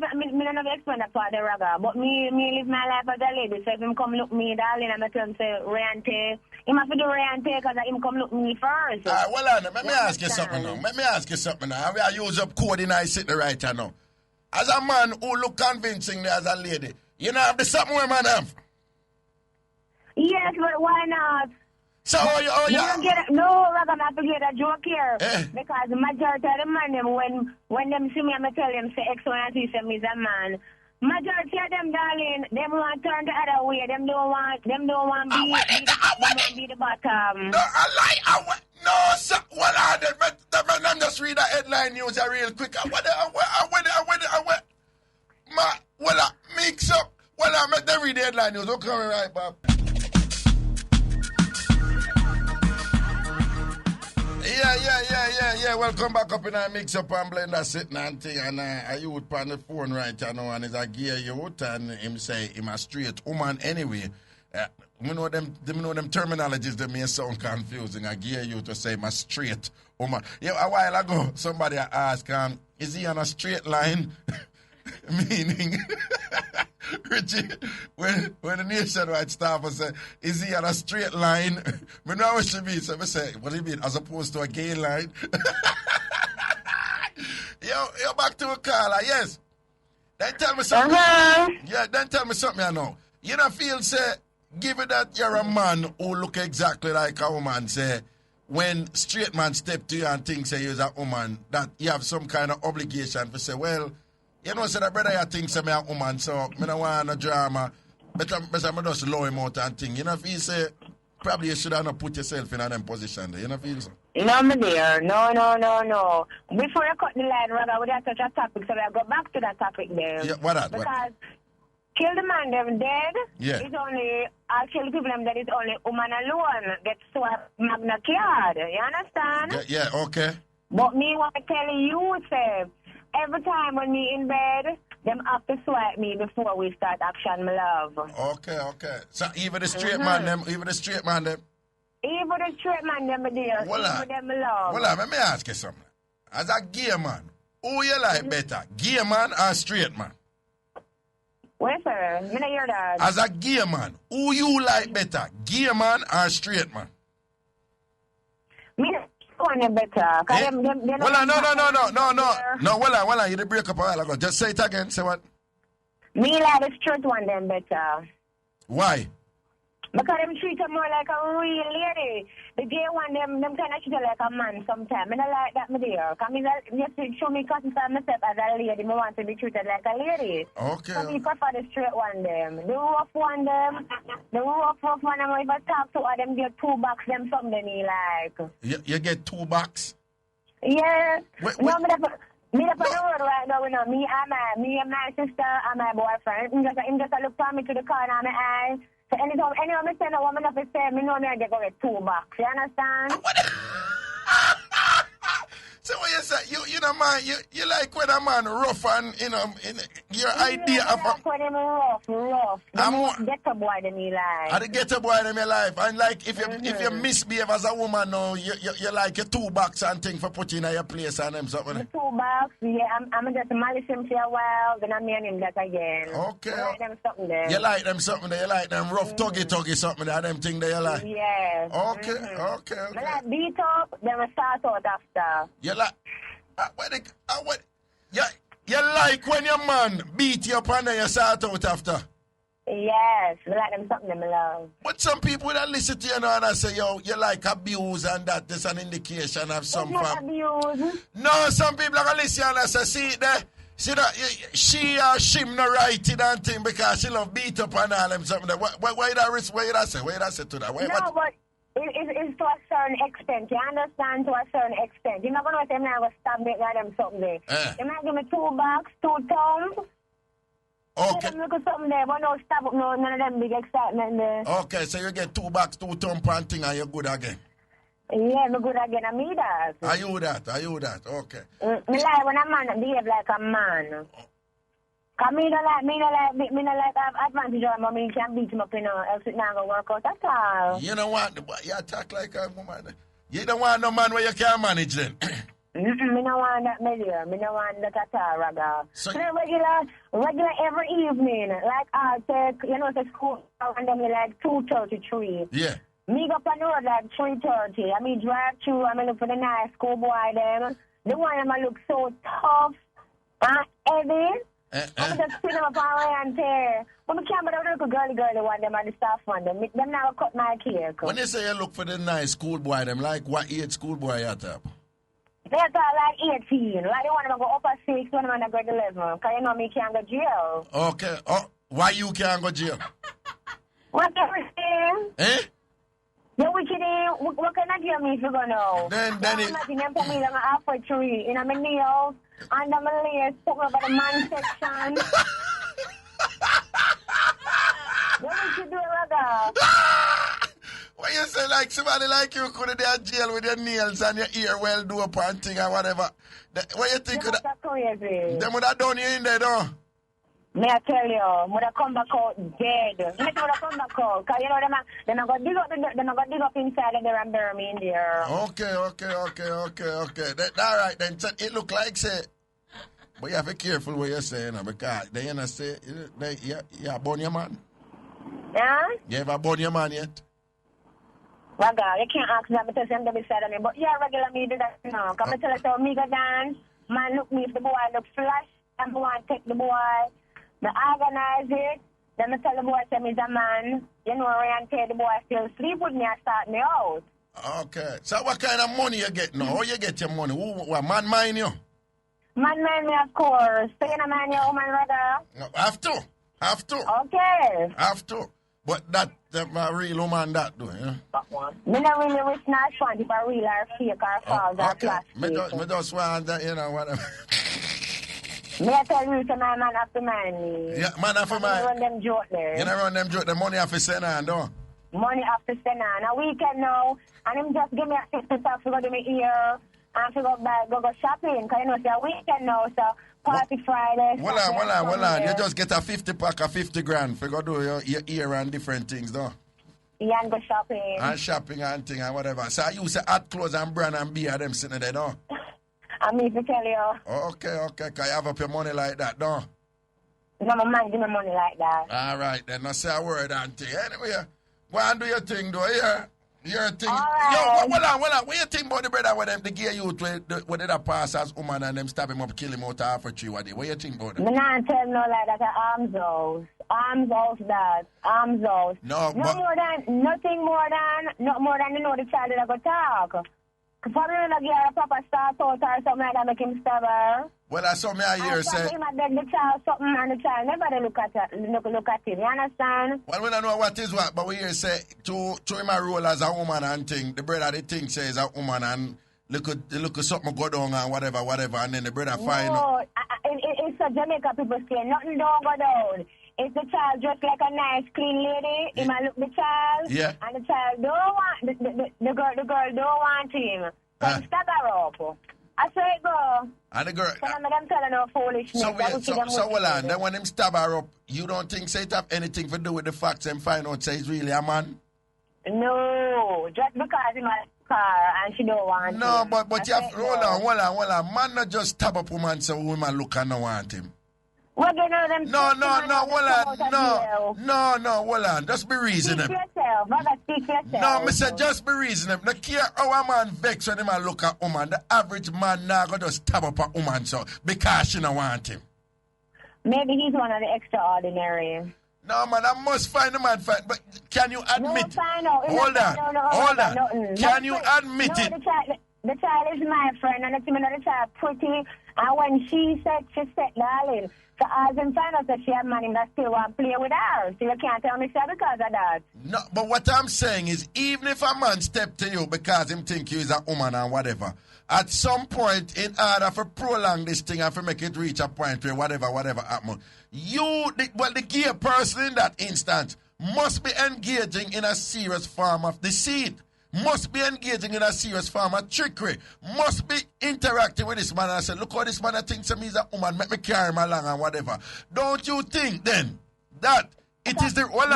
explain that part of the ragga, but me live my life as a lady. So if him come look me, darling, I'm tell him say Rayante. Him have to do Rayante because him come look me first. Well, Anna, let me ask you something now. I use up code in I sit right now. As a man who look convincingly as a lady, you know have the something where man have. Yes, but why not? So you don't get it. No, Ragga, I have to get a joke here. Because the majority of the man, them, when them see me, I'm going to tell them, say X, Y, and Z, say me is a man. Majority of them, darling, them want to turn the other way. Them don't want be the bottom. No, I lie. No, sir. Well, let me just read the headline news real quick. Mix up. Well, I met them read the headline news. Okay, right, Bob. Yeah. Welcome back up in our Mixup and Blenda sitting and thing. And a youth on the phone right now, and he's a gay youth, and him say him a straight woman anyway. You know them terminologies that may sound confusing. A gay youth to say him a straight woman. Yeah, a while ago, somebody asked, is he on a straight line? Meaning, Richie, when the nationwide staff say, is he on a straight line? Me know what she means. So I say, what do you mean, as opposed to a gay line? Yo, back to a caller, yes. Then tell me something. Yeah, then tell me something I know. You don't feel, say, given that you're a man who look exactly like a woman, say, when straight man step to you and think, say, you're a woman, that you have some kind of obligation to say, well, you know, say that brother, you think I'm a woman, so I don't want no drama. But I'm just low him out and think. You know, if you say, probably you should have not put yourself in a them position there. You know, feel so? No, my dear. No. Before you cut the line, Ragga, we have to touch a topic, so we'll go back to that topic there. Yeah, what that? Because kill the man, them dead. Yeah. It's only, I'll kill the people, them that is only woman alone get swapped magna card. You understand? Yeah, okay. But me want to tell you, say, every time when me in bed, them have to swipe me before we start action, my love. Okay. So even the straight man them. Even the straight man, them, my dear. Even them, my love. Well, let me ask you something. As a gay man, who you like better, gay man or straight man? Where, sir? Me not hear that. As a gay man, who you like better, gay man or straight man? Me one better. Eh? No. Well, you did break up a while ago. Just say it again. Say what? Me like the straight one them better. Why? Because them treat her more like a real lady. The gay one, them kind of treat her like a man sometimes. I don't like that, my dear. Because just to show me classify myself as a lady, I want to be treated like a lady. Okay. So me prefer the straight one, them. The rough one, them. The rough one, if I talk to her, them get $2, them something me like. You get $2? Yes. Wait. No, me up on the road right now, you know. Me and my sister and my boyfriend. He just look for me to the corner of my eye. So anytime I send a woman up to say, me know me I get $2. You understand? So what you say? You know, man, you like when a man rough and, you know, your idea of... Like when him rough. I'm The more- most ghetto boy than me like. I the ghetto boy in my life. And like if you misbehave as a woman now, you like your 2 bucks and thing for putting in your place and them something. The 2 bucks, yeah, I'm just malice him for a while, then I'm and him that again. Okay. I like them something there. You like them something there, you like them rough tuggy something there, them thing there you like. Yes. Okay. I like beat up, then I start out after. You like you like when your man beat you up and then you start out after. Yes, I like them something them love. But some people that listen to you now and I say, yo, you like abuse and that is an indication of some It's not abuse. No, some people are going to listen and I say, see there, see that she or shim no right in that thing because she love beat up and all them something. Why you say to that? No, but it's to a certain extent. You understand, to a certain extent. You're not going to say, I'm not going to stop me like them something there. You might give me 2 bucks, 2 thumbs. Okay. Look at something there, but no stop up, no, none of them big excitement there. Okay, so you get 2 bucks, 2 thumb and thing and you're good again. Yeah, me good again, I mean that. Are you that? Okay. Me like when a man behave like a man. Cause me don't like have advantage of him, me can beat him up, you know, else it not gonna work out at all. You don't want, you attack like a woman. You don't want no man where you can't manage then. Me don't want that measure. Me don't want that at all, Raga. So- regular every evening, like I take, you know, the school, and then me like 2:33. Yeah. Me go up on the road like 3:30. I mean, drive through, I mean, look for the nice schoolboy them. The one them look so tough and heavy. I'm just sit them up and tear. But I can't but look a girly one them and the staff one them. Them now cut my cake. When you say you look for the nice schoolboy, them like what age schoolboy you at up? They're like 18. Like the one them go up at 6, one them go to 11. Because you know me can't go jail. Okay. Oh, why you can't go jail? What everything? Eh? The wicked what can I do me if you go know? Then it... Imagine them put me in my halfway tree, in my nails, under my layers, put me over the man section. What would you do, Raga? When you say like somebody like you could have been in jail with your nails and your ear well do up and thing or whatever. What you think of that? That's crazy. Them would have done you in there though. May I tell you, would have come back out dead. Me would have come back out, cause you know them are gonna dig up inside of there and bury me in there. Okay. All right then. So it look like say, but you have to be careful what you say, you know, because they you know say, you burn your man. Yeah? You ever burn your man yet? Raga, you can't ask that because I'm the beside of me. But yeah, regular me do that, you know. Come and tell us how me go dance. Man, look me if the boy look flash, and boy take the boy. Me organize it. Then I tell the boy, say me's a man. You know, orientate the boy still sleep with me and start me out. Okay. So what kind of money you get now? How you get your money? What man mind you? Man, me, of course. So you know, man, your woman, Raga. No, have to. Okay. Have to. But that my real woman that do, you know? Me not really wish not fun if I real or fake or false or Okay. plastic. Me just want that, you know, whatever. Me I tell you, so my man have to mind me. Yeah, man have to mind. You run them joke there. You know, run them joke, the money have to send on, though. Money have to send on. A weekend now, and him just give me a 50 stuff to go to my ear and to go shopping. Because you know, it's a weekend now, so party Friday. Hold on. You just get a 50 pack of 50 grand for go do your ear and different things, though. Yeah, and go shopping. And shopping and thing and whatever. So I use hot clothes and brand and beer them sitting there, though. I mean to tell you. Okay. Can you have up your money like that, though? No, my man give me money like that. All right, then. I say a word and thing. Anyway, go and do your thing, though, yeah? Your thing. All right. Yo, hold on. What you think about the brother with them, the gay youth, where they pass as woman and them stab him up, kill him out of a tree? What you think about them? Me not tell no like that. Arms house that. Arms house. No, but... Nothing more than you know the child that I go talk. Probably when I get a proper start out or something like that, make him stab her. Well, that's something I hear say. Him and then the child something and the child never look at him. You understand? Well, we don't know what is what, but we hear say to him a role as a woman and thing. The brother the thing says a woman and look at something go down and whatever, and then the brother find. No, it's a Jamaica people say nothing don't go down. It's the child just like a nice clean lady. He might look the child, yeah, and the child don't want the girl don't want him. So he stab her up. I say And the girl. So I'm telling her foolishness. So hold on. Then when him stab her up, you don't think say it have anything to do with the facts and find out say he's really a man? No, just because he my car and she don't want No, him. but you have hold on. Man not just stab up woman so woman look and not want him. Well, you know them. No, hold on. Just be reasonable. Speak for yourself. Mother, speak for yourself. No, me say just be reasonable. No care how a man vex when him a look at woman. The average man now go just stab up a woman so because she don't want him. Maybe he's one of the extraordinary. No, man, I must find the man fight. But can you admit? Hold on. Can you admit it? The child is my friend, and the child pretty. And when she said, darling. So as him find out that she had money that still want to play with her. So you can't tell me so because of that. No, but what I'm saying is, even if a man step to you because him think you is a woman and whatever, at some point, in order for prolong this thing and for make it reach a point where whatever happen, the gay person in that instance must be engaging in a serious form of deceit. Must be engaging in a serious form of trickery. Must be interacting with this man and say, look how this man thinks he's a woman, make me carry him along and whatever. Don't you think then that it is the hold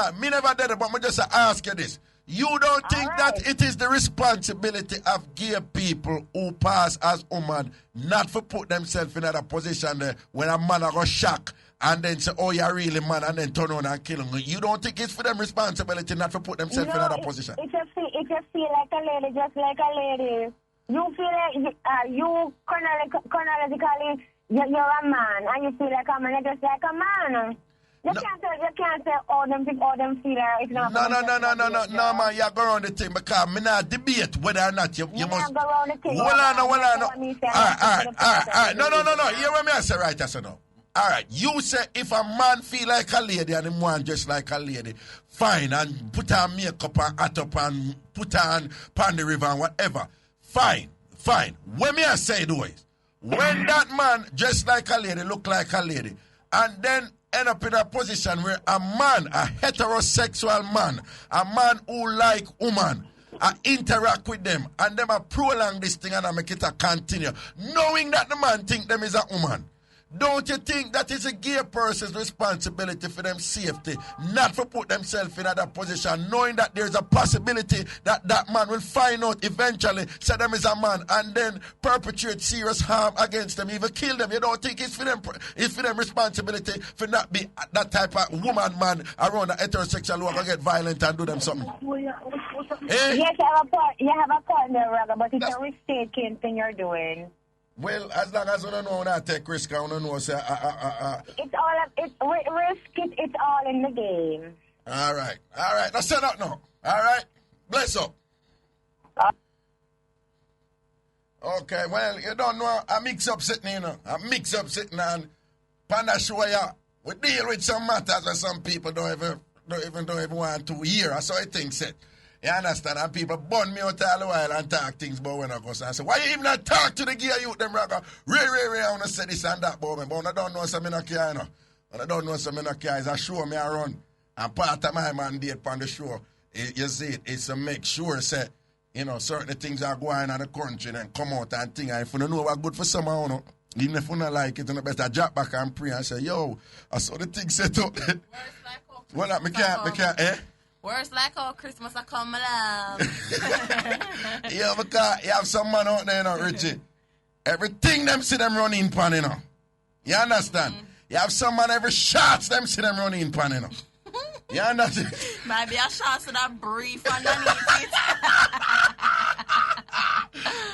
on. Me never did it, but me just ask you this. You don't think that it is the responsibility of gay people who pass as woman not to put themselves in that position there when a man go shock and then say, oh, you're really man, and then turn on and kill him. You don't think it's for them responsibility not to put themselves in that position? It just feel like a lady, just like a lady. You feel like you chronologically, you're a man, and you feel like a man, you're just like a man. You can't say all them feel it's not. No, man, you go around the thing because me not debate whether or not you must. Go around the thing. Hold on. All right. No. You hear what me I say right, that's no. All right, you say if a man feel like a lady and him want just like a lady, fine, and put on makeup and hat up and put on pan the river and whatever, fine. When me I say do is, when that man just like a lady, look like a lady, and then end up in a position where a man, a heterosexual man, a man who like woman, I interact with them and them a prolong this thing and I make it a continue, knowing that the man think them is a woman. Don't you think that is a gay person's responsibility for them safety, not to put themselves in that position, knowing that there's a possibility that that man will find out eventually, say them is a man, and then perpetrate serious harm against them, even kill them. You don't think it's for them responsibility for not be that type of woman man around the heterosexual who are going to get violent and do them something? Yes, you have a point there, Raga, but it's a risk-taking thing you're doing. Well, as long as you don't know that take risk, I don't know. Say, it's all in the game. All right. Let's set up now. All right. Bless up. Okay, well, you don't know, I mix up sitting, and Panda show ya, we deal with some matters that some people don't even want to hear. That's how I think set. You understand? And people burn me out all the while and talk things about when I go. So I say, why you even not talk to the gay youth, them Raga? Ray, I want to say this and that about me. But I don't know something I care, you know. I don't know something I care. It's a show me I run. And part of my mandate on the show, you see, it's to make sure, say, you know, certain things are going on in the country and come out and things. And if you don't know what's good for someone, you know, even if you don't like it, you better drop back and pray and say, yo, I saw the thing set up. Well, I can't, Words like how Christmas I come along. Yeah, because you have some man out there, you know, Richie. Everything them see them running pan, you know. You understand? You have some man every shots them see them running pan, you know. You understand? Maybe a shot so that brief underneath it.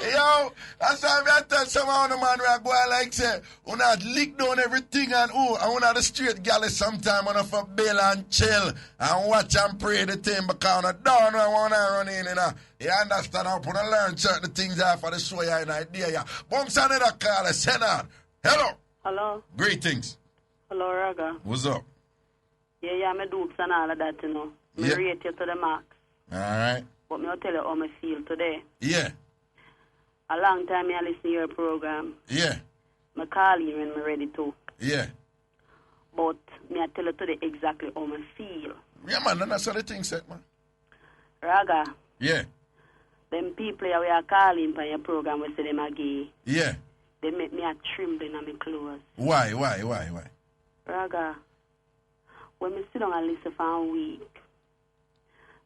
Yo, that's why I tell someone, man, where I go like say, you not lick down everything and I want the straight galley sometime on for bail and chill and watch and pray the thing because I don't know I want to run in, you know. You understand? I want to learn certain things out for the show you an idea. Yeah. Bumps another caller, send on. Hello. Hello. Greetings. Hello, Raga. What's up? Yeah, my dukes and all of that, you know. I rate you to the max. All right. But I'll tell you how I feel today. Yeah. A long time I listen to your program. Yeah. I call you when I'm ready to. Yeah. But I tell you today exactly how I feel. Yeah, man, that's how the thing said, man. Raga. Yeah. them people we are calling for your program, we say them are gay. Yeah. They make me a trembling on my clothes. Why? Raga, when me sit down and listen for a week,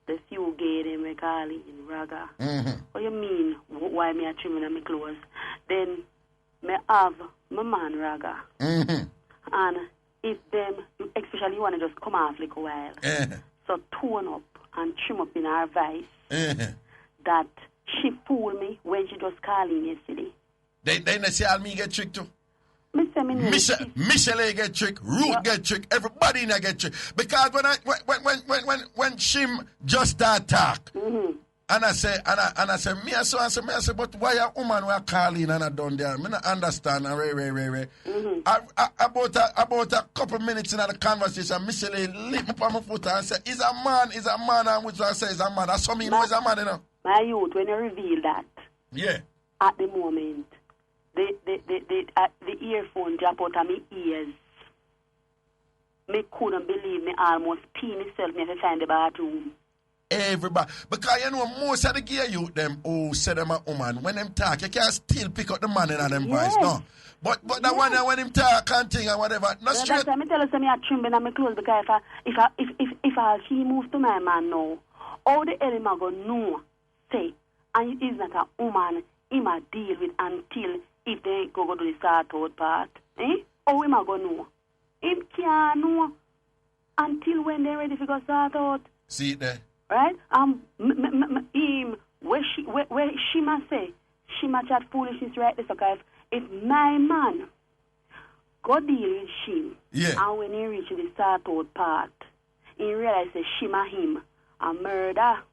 the few gay them we calling in Raga. What you mean? Why me a trembling on my clothes? Then me have my man Raga. And if them, especially you want to just come off like a while, so tone up and trim up in her voice that she fooled me when she just calling yesterday. They say all me get tricked too. Michelle get tricked, Ruth get tricked, everybody in there get tricked. Because when Shim just start talk, and I say, me I say, but why a woman we calling and I done there? Me not understand. About a couple minutes in the conversation, Michelle lift up on my foot and say, is a man, and which I say is a man. That's how me know is a man, you know. My youth, when you reveal that, at the moment, the earphone drop out of my ears. Me couldn't believe me almost pee myself me to find the bathroom. Everybody, because you know most of the gay youth them who say them a woman, when them talk, you can't still pick up the man in them voice, no. But the one when him talk and thing and whatever, not straight. That's why I tell you, me a trembling on my clothes because if she move to my man now, all the hell him a go know, say, and he's not a woman, him a deal with until if they go to the start out part, how him a go know? Him can't know until when they're ready to go start out. See it there. Right? Him, where she must say, she must chat foolishness right there. So if my man go deal with him, and when he reach the start out part, he realize that she and him a murder.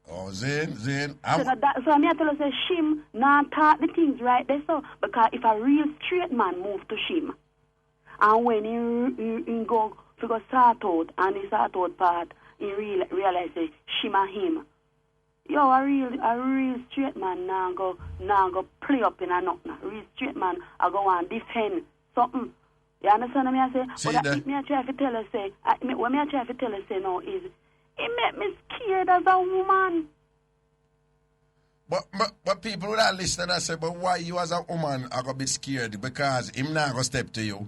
Oh, Zane. So I mean, I tell you, say, Shim not talk the things right there. So, because if a real straight man move to Shim, and when he go start out, and he start out part, he realize that Shim and him, yo, a real straight man now go play up in a nothing. A real straight man I go and defend something. You understand what I say? But if me I try to tell you, say, what me I try to tell you, say, no, is it make me scared as a woman. But people that listen and say, but why you as a woman are going to be scared? Because him not going to step to you.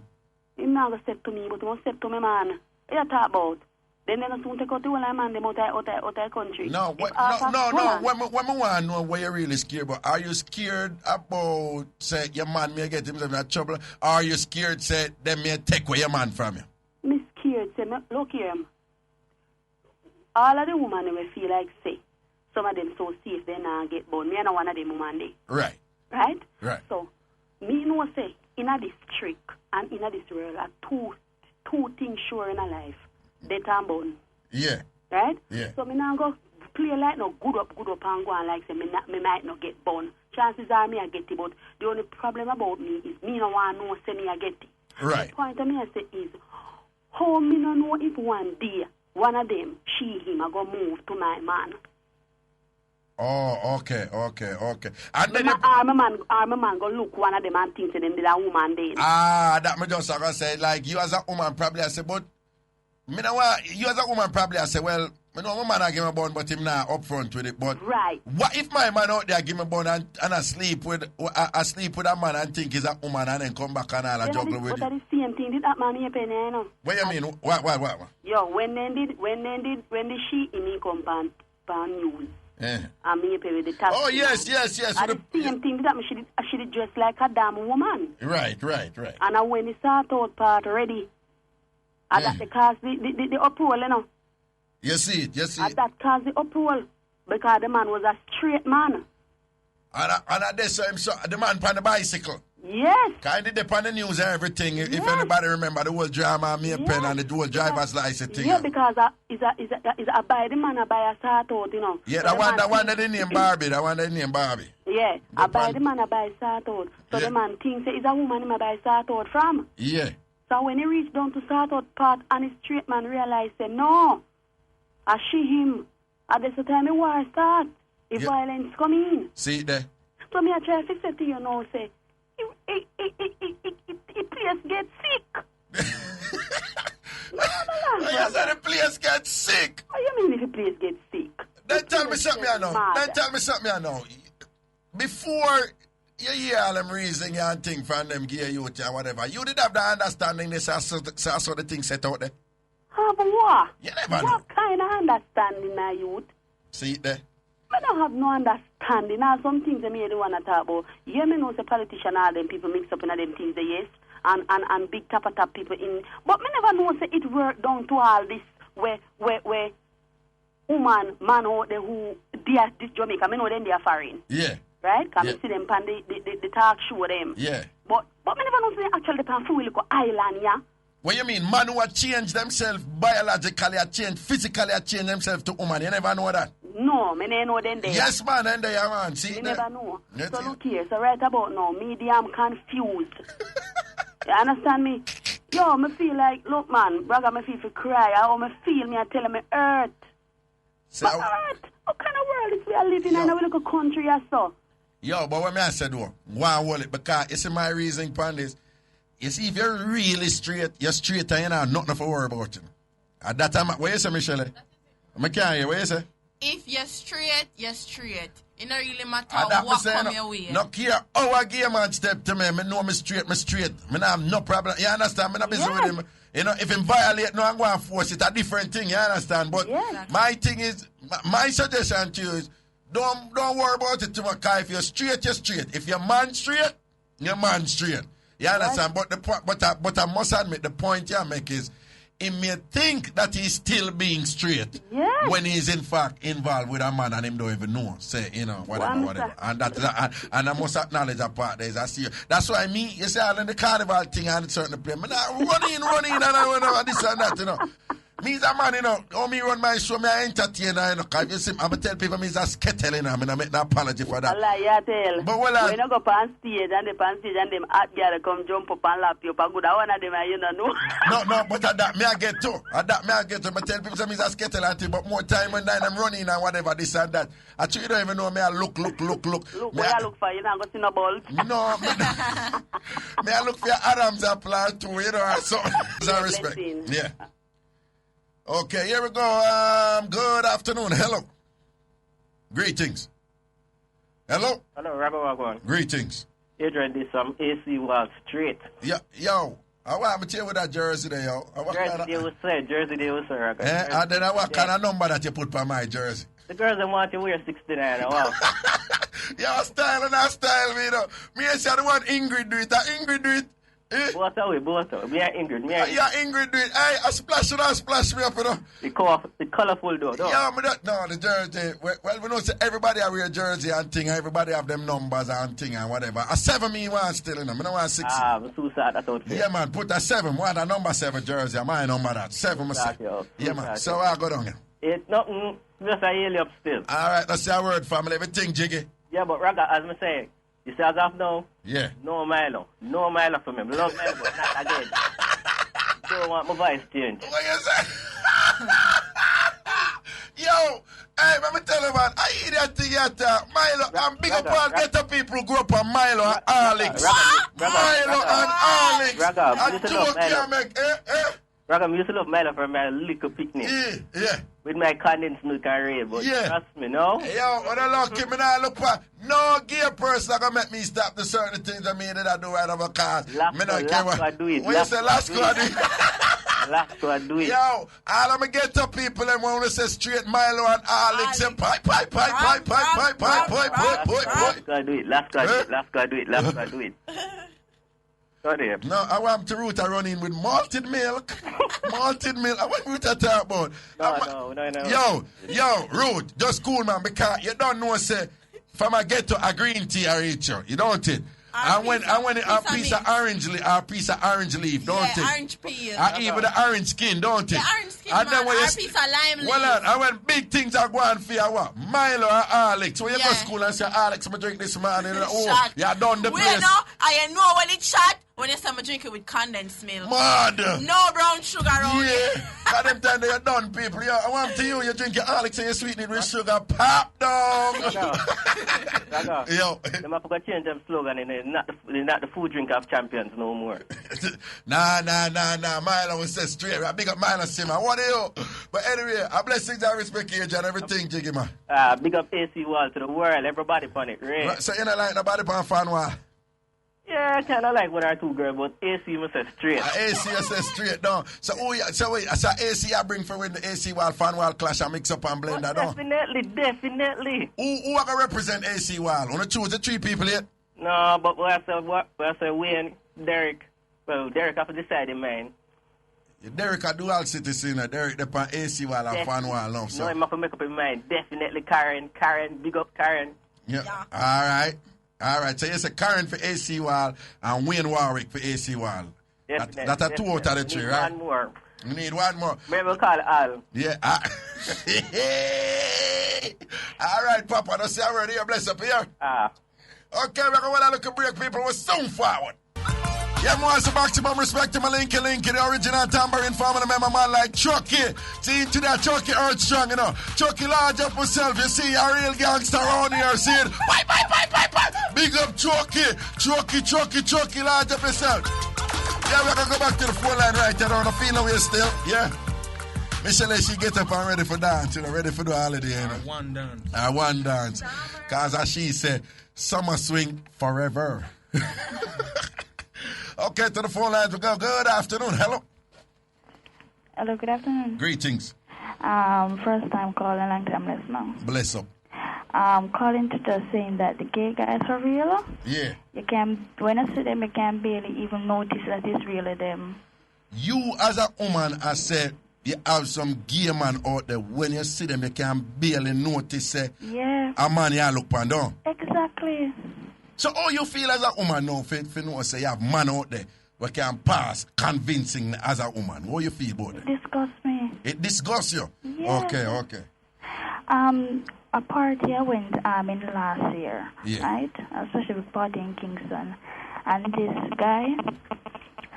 Him not going to step to me, but he going to step to me, man. What you talk about? Then they don't soon take out the whole man them out of country. No. When I want to know why you're really scared, but are you scared about, say, your man may get himself in trouble? Or are you scared, say, they may take away your man from you? Me scared, say, look here, all of the women we feel like, say, some of them so safe they not get born. Me and one of them women there. Right? So, me know, say, in a district and in a this world are two things sure in a life. Death and born. Yeah. Right? Yeah. So, me now go play like no good up and go and like say, me might not get born. Chances are me I get it, but the only problem about me is me no want to know say me I get it. Right. The point of me I say is, how me no know if one day, one of them, him, I go move to my man. Oh, okay. And then my man go look one of them and think to them did a woman then. That me just gonna say, like, you as a woman probably I say, but me know what you as a woman probably I say, well, me know my man I give me bone, but him not upfront with it. But right. What if my man out there give me bone and I sleep with a man and think he's a woman and then come back and all a juggle with it? But that is the same thing did that man here penny, you know. What you mean? What? Yo, when the she in me come pan news. And me pay with the tax. Oh yes. And the same thing that she did dress like a damn woman. Right. And when the start out part ready, and that because the uproar, you know. You see it. And that caused the uproar because the man was a straight man. And they saw him, the man on the bicycle. Yes. Kind of depend on the news and everything. If anybody remember the whole drama, me pen and the whole driver's license thing. Yeah, because is a buy the man a buy a start out, you know. Yeah, that one that they name Barbie. Yeah, I buy the man a buy start out. So the man thinks it's a woman him a buy start out from. Yeah. So when he reached down to start out part and his straight man realized say no, I see him. At the time the war start, if violence come in. See it there. So me I try to say to you now say, the place get sick. You said the place get sick. What do you mean if the place get sick? Then tell me something I know. Mad. Then tell me something I know. Before you hear all them reasoning and thing from them gay youth and whatever, you did have the understanding this as so the thing set out there? But what? You never know. What kind of understanding now, youth? See it there? I don't have no understanding. Now, some things they may want to talk about. Yeah, me know the politician all them people mix up in them things, they yes, and big tap people in. But me never know say it work down to all this where woman, man out there who they are this Jamaica, me know them they are foreign. Yeah. Right? Can Yeah. me see them pan the talk show them. Yeah. But me never know say actually pan full little island, yeah. What you mean? Man who have changed themselves biologically, have changed physically, have changed themselves to woman. You never know that? No, me never know them there. Yes, man, and they are, man. See You there? never know. Yes, So yeah. look here, so right about now, I'm confused. You understand me? Yo, me feel like, look man, brother, me feel for cry. I feel me, I tell me earth. So, But earth, what kind of world is we are living in? Yo. And we look a country or so. yo, but what me I said, though, one wallet, because you see my reasoning upon this. You see, if you're really straight, you're straight and you know nothing to worry about. You know. At that time, what you say, Michelle? I can't hear, what you say? If you're straight, you're straight. It don't really matter And that me what say, come no, your way. no care how a gay man step to me, me know me straight. Me not have no problem. You understand? Me not busy Yes. with him. You know, if him violate, no, I'm going to force it. A different thing, you understand? But Yes. my thing is, my suggestion to you is, don't worry about it too much. 'Cause if you're straight, you're straight. If you're man straight, you're man straight. You understand? But the point, but I must admit, the point you make is, he may think that he's still being straight Yes. when he's in fact involved with a man and him don't even know. Say, you know, whatever. And and I must acknowledge that part there is I see. That's why me, you say all in the carnival thing and certain place. Me not running and I whatever this and that, you know. Me's a man, you know, how me run my show, me I entertain, you know, cause you see, I'm going to tell people me's a skettle, you know, I make no apology for that. Allah, yeah, tell. But well, when you go on stage and them hot girl come jump up and lap you up, good, one of them, you know. No, but at that, me I get to. At that, me I get to. I tell people me's a skettle and thing, but more time when I'm running and whatever, this and that. Actually, you don't even know me, I look. Look, Me what I- you look for, you know, go see no balls. No, me I look for Adam's apple too, you know, and so. I respect. Blessing. Yeah. Okay, here we go. Good afternoon. Hello. Greetings. Hello. Hello, Rabbi Wagwan. Greetings. Adrian did some AC wall straight. Yeah, yo. I want to tell you with that jersey there, yo. Jersey they will say, Rabbi. And then what kind of number that you put on my jersey? The girls that want to wear 69. Wow. Yo, style and I style me, you know. Me and say the one Ingrid do it. Ingrid do it. Eh? Both away. Me and Ingrid. Yeah, Ingrid do it. Hey, I splash me up, you know. The colorful though. Yeah, but the jersey. Well, we know say everybody have wear jersey and thing. Everybody have them numbers and thing and whatever. A 7 me want still, you know. I don't want 6. I'm so sad. That's out there. Yeah, man. Put a 7. Want a number 7 jersey. My number that. 7, I say. Yeah, man. So I go down here. It's nothing. Just a yell up still. All right, that's your word, family. Everything jiggy. Yeah, but Raga, as I say, you see as of now, Yeah. no Milo for me. Love Milo, but not again. Don't want my voice changed. What you say? Yo, hey, let me tell you, man. I hear that thing at Milo. I'm big up all ghetto people who grew up on Milo and Alex. Milo and Alex. Raga, And listen joke up, Milo. you make, Raga, I used to love Milo for my little picnic. Yeah. With my condensed milk and raid, but Yeah. trust me, no? Yo, when I lucky, me now look for no gay person that gonna make me stop the certain things I mean that I do right over cars. Me not care what. I do it. When you say last go, I do it. Last I do it. Yo, all I'm gonna get to people and want to say straight Milo and Alex say pipe. Last I do it. Last I do it. Sorry. No, I want to root I run in with malted milk. Malted milk. I want root to talk about. No. Yo, root, just cool, man, because you don't know, say, from I get to a green tea I reach you. You don't it? And when a piece of orange leaf, don't it? Orange peel. And even the orange skin, don't it? The orange skin, and then man, when or piece of lime leaf. Well, and when big things are going for you, what? Milo and Alex. When you go to Yeah. school and say, Alex, I'm drink this man. And Shot. you done the We place. know, I know when it's shot. When you say I drink it with condensed milk. Mad. No brown sugar on it. Yeah. At them time they are done, people. Yeah, I want to you drink your Alex and you sweeten it with sugar. Pop down. Raga. Yo. They have to change them slogan and they're not the food drink of champions no more. Nah. Milo will say straight. I big up Milo Sim. I want you. But anyway, I blessings and respect age and everything, Jiggy man. Big up AC Wall to the world. Everybody on it, right? So you don't like nobody on fan wall? Yeah, I kind of like one or two girls, but AC must say straight. AC you say straight down. So wait, so AC I bring for when the AC wall, fan wall clash and mix up and blend that down? Definitely. Who are going to represent AC wall? Want to choose the 3 people yet? No, but we say Wayne, Derek. Well, Derek have to decide in mind. Derek a dual citizen. Derek the pan AC wall and fan wall now. So. No, he have to make up his mind. Definitely Karen, big up Karen. Yeah. All right. So you say Karen for AC wall and Wayne Warwick for AC wall. Definitely. That's a 2 out of the 3, right? One more. We need one more. Maybe we'll call Al. Yeah. All right, Papa. Don't say a word here. Bless up here. Okay, we're going to look at break, people. We're soon forward. Yeah, more so maximum respect to my Linky, the original Tambourine family member, man like Chucky. See, into that Chucky earth strong, you know. Chucky large up himself, you see, a real gangster around here, see it. Bye. Big up Chucky large up himself. Yeah, we're going to go back to the phone line right there on the field away still, yeah. Michelle, she get up and ready for dance, you know, ready for the holiday, you know. One dance. Because as she said, summer swing forever. Okay, to the phone lines we go. Good afternoon. Hello. Hello, good afternoon. Greetings. First time calling, long time listener. Bless up. Calling to just saying that the gay guys are real. Yeah. You can, when I see them, you can barely even notice that it's really them. You as a woman, I said, you have some gay man out there. When you see them, you can barely notice a man you look upon, don't? Exactly. So how you feel as a woman now, if you know, say you have man out there who can pass convincing as a woman? How you feel about it? It disgusts me. It disgusts you? Yeah. Okay. A party I went in last year, right? Especially with party in Kingston. And this guy,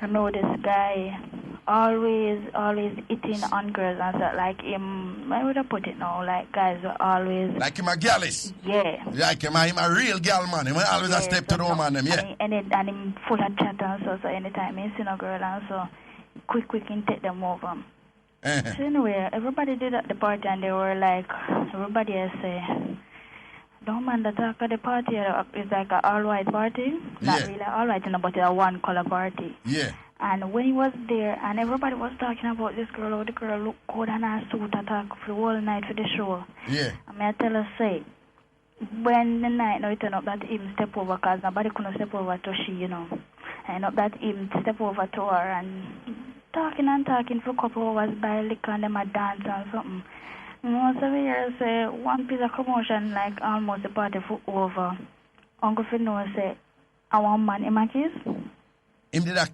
I know this guy always eating on girls and stuff like him. Where would I put it now? Like guys are always like him a gallis. Yeah. Like him a real gal man. He always a step to the woman them. Yeah. And him full of chat and so anytime he see a girl and so quick and take them over. So anyway, everybody did at the party and they were like, everybody say, don't mind the talk of the party. It's like an all-white party. Not really all-white, but a one-color party. Yeah. And when he was there, and everybody was talking about this girl, how the girl look good and her suit attack for the whole night for the show. Yeah. And I tell her, say, when the night now it turned up that him step over, because nobody couldn't step over to she, you know. And up that him step over to her and talking for a couple hours by liquor and them a dance and something. Most of the years say one piece of commotion like almost the party for over. Uncle Fino say, I want man in my kiss. Him did a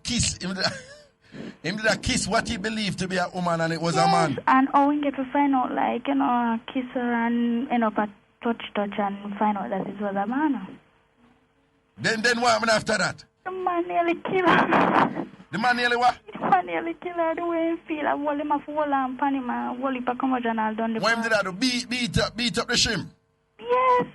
kiss what he believed to be a woman and it was a man. And how we get to find out like, you know, kiss her and end up a touch and find out that it was a man. Then what happened after that? The man nearly killed her. The man nearly what? The man nearly killed her the way he feel. I hold him off wall and pan him and hold him a commotion all done the When did that do? Beat up the shrimp? Yes.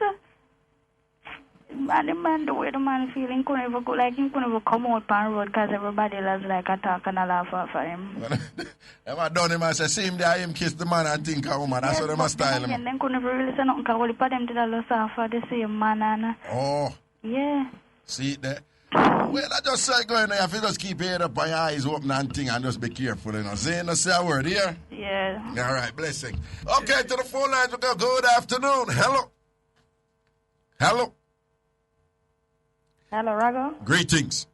And the man, the way the man feel, he couldn't even go, like he couldn't even come out on the road because everybody was like attack and a laugh for him. Them a done him and say, see him there, him kiss the man and think a woman. That's what they must style him. And then couldn't even really say nothing because all of them did a lot for the same man. And, yeah. See it there? Well, I just say going there, if you just keep your head up and your eyes open and thing and just be careful, you know. Say, no say a word here. Yeah. All right, blessing. Okay, to the phone lines we go. Good afternoon. Hello. Hello, Rago. Greetings.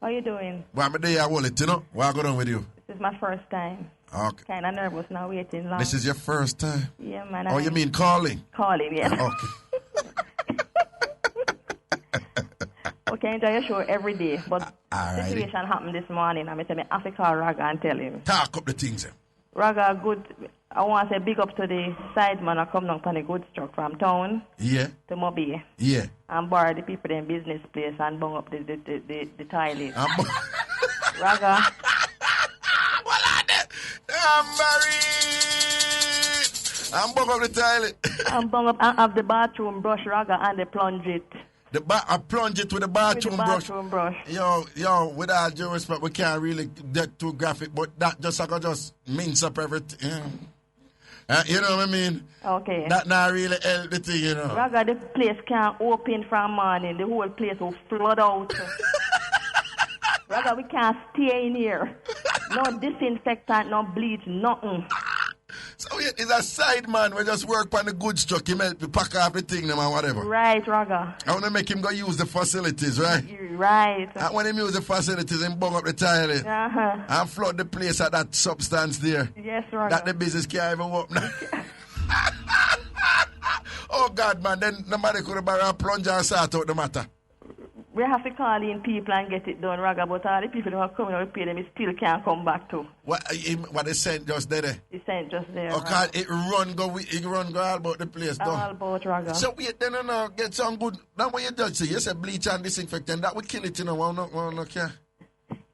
How you doing? Well, I'm a day I will it, you know. What going on with you? This is my first time. Okay. Kind of nervous now, waiting long. This is your first time? Yeah, man. Oh, you mean calling? Calling, yeah. Okay. Okay, enjoy your show every day. But the situation happened this morning. I have to call Raga and tell him. Talk up the things. Raga, good. I want to say big up to the side man. I come down from the good truck from town. Yeah. To Mobi. Yeah. And borrow the people in business place and bung up the toilet. Raga. I'm married. I'm bung up the toilet. I'm bung up and have the bathroom brush, Raga, and the plunge it. I plunge it with the bathroom, brush. Yo, with all due respect, we can't really get too graphic, but that just I could just mince up everything. You know what I mean? Okay. That not really help the thing, you know. Raga, the place can't open from morning. The whole place will flood out. Raga, we can't stay in here. No disinfectant, no bleach, nothing. So it's a side man. We just work on the goods truck. He help me pack off the thing, or whatever. Right, Raga. I want to make him go use the facilities, right? Right. And when he use the facilities, and bung up the toilet. And flood the place at that substance there. Yes, Raga. That the business can't even work now. Oh, God, man. Then nobody could have borrowed a plunger and sort out the matter. We have to call in people and get it done, Raga, but all the people who are coming and pay them, it still can't come back to. What they sent just there? He sent just there. Okay, it run go all about the place, though. All about, Raga. So wait, then get some good. Now what you judge say, you say bleach and disinfectant, that will kill it, you know. Why care?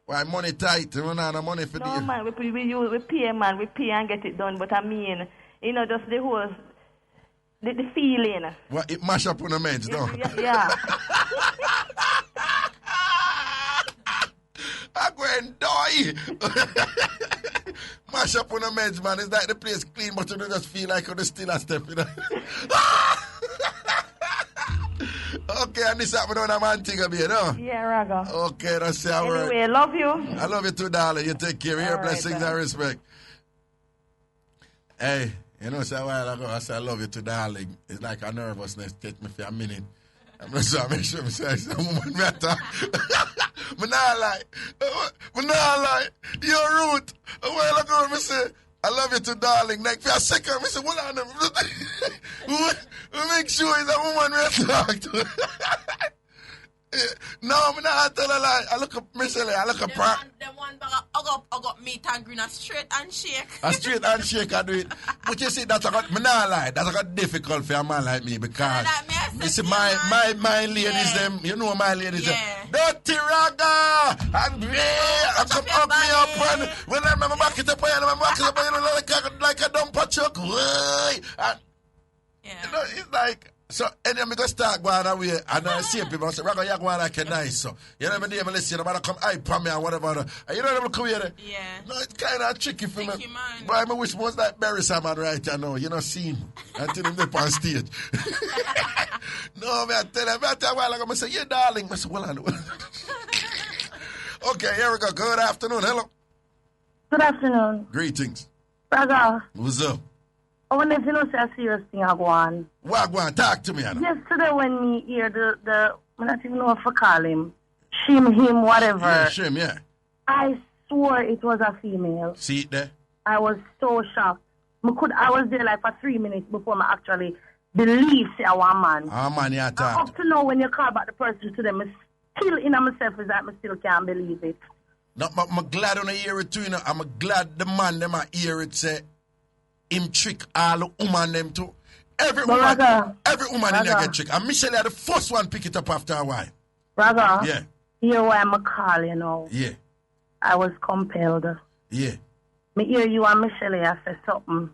Why money tight? You know, no money for no, man, we pay, man, we pay and get it done, but I mean, you know, just the whole, the feeling. What, it mash up on the meds, though? Yeah. I'm going to die. Mash up on the meds, man. It's like the place clean, but you don't just feel like you're still a step, you know. Okay, and this happened on a man thing, you know? Yeah, Raga. Okay, that's how we're... Anyway, love you. I love you too, darling. You take care. Your blessings and respect. Hey, you know, so a while ago, I said I love you too, darling. It's like a nervousness. Take me for a minute. I'm not sure I make sure I say someone better. But not like, you're rude. A while ago, I say, I love you too, darling. Like for a second, I say, hold on. We make sure it's a woman we talk to. No, I'm not tell her like, I look up, Michelle, I look up her. The one bag I got meat and green, a straight handshake. A straight handshake, I do it. But you see, that's a got, me not lie, that's a got difficult for a man like me because, you see, my ladies, them, you know my ladies, them, dirty Raga, and I come up me up, and when I'm back it up, like a dumper truck, and, you know, it's like, so, and then we go start going away, and I see people say, Raga, you're going like a nice, so. You know, me listen, I'm going to come hype on me or whatever. And you know, I'm come here. Yeah. No, it's kind of tricky for me. But I wish most like Barry Salmon right now, you know, see him until him up on stage. No, I tell him, a while ago, I say, yeah, darling. I say, well, I know. Okay, here we go. Good afternoon. Hello. Good afternoon. Greetings. Raga. What's up? I wonder if you know say a serious thing I go on. What go on? Talk to me, Anna. Yesterday when me hear the I don't even know what to call him. Him, whatever. Yeah, Shim, yeah. I swore it was a female. See it there? I was so shocked. I was there like for 3 minutes before I actually believe say I was a man. Oh man, yeah, talk. Up to now when you call back the person to them, I still in myself is that I still can't believe it. No, I'm glad when I hear it too, you know. I'm glad the man them I hear it say him trick all the woman them too. Every woman in there get tricked. And Michelle are the first one pick it up after a while. Raga. Yeah. Here why I'm a call, you know. Yeah. I was compelled. Yeah. Me hear you and Michelle I say something.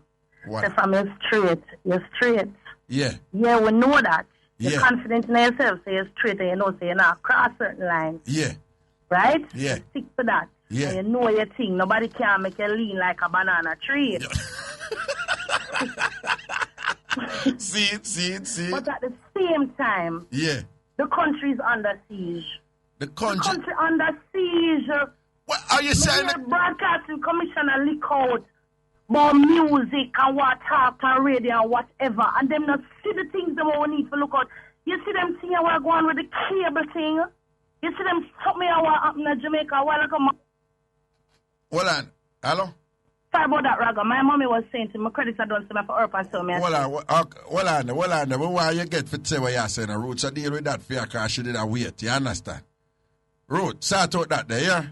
What? Say from you're straight. Yeah. Yeah, we know that. Yeah. You're confident in yourself, say you're straight and you know say you're not cross certain lines. Yeah. Right? Yeah. You stick to that. Yeah. And you know your thing. Nobody can make you lean like a banana tree. Yeah. See it. But at the same time, yeah, the country is under siege. The country under siege. What are you saying? The Broadcasting Commissioner leak out about music and what talk and radio and whatever, and them not see the things that we need to look out. You see them thing I go on with the cable thing. You see them something I happen in Jamaica a while ago. Hold on. Hello? Sorry about that, Raga. My mommy was saying to me, my credits are done to me for her and so me. Hold on. But why you get for say what you're saying? Roots, I deal with that for you because she did a wait. You understand? Roots, sort out that there, yeah?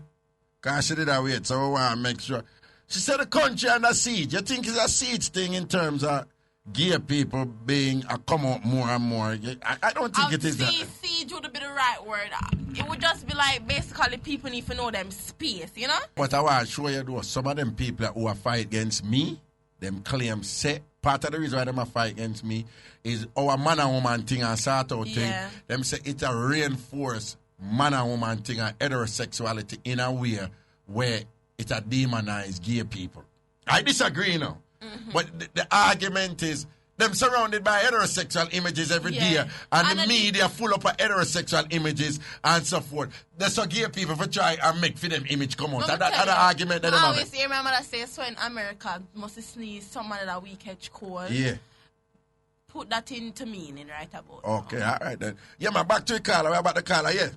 Because she did a wait, so we want to make sure. She said the country under siege. You think it's a siege thing in terms of gay people being come out more and more? I don't think it is that. Siege would be the right word. It would just be like basically people need to know them space, you know? But I want to show you though, some of them people who are fight against me, them claim say part of the reason why them are fight against me is our man and woman thing and sort out thing. Them say it a reinforce man and woman thing and heterosexuality in a way where it a demonize gay people. I disagree now. But the argument is them surrounded by heterosexual images every day and the media full up of heterosexual images and so forth. That's so gay people for try and make for them image come out. That's the argument that I them always hear my mother say, so in America, must sneeze someone that weak edge cold. Yeah. Put that into meaning right about. Okay, all right then. Yeah, man, back to the caller. What about the caller? Yeah.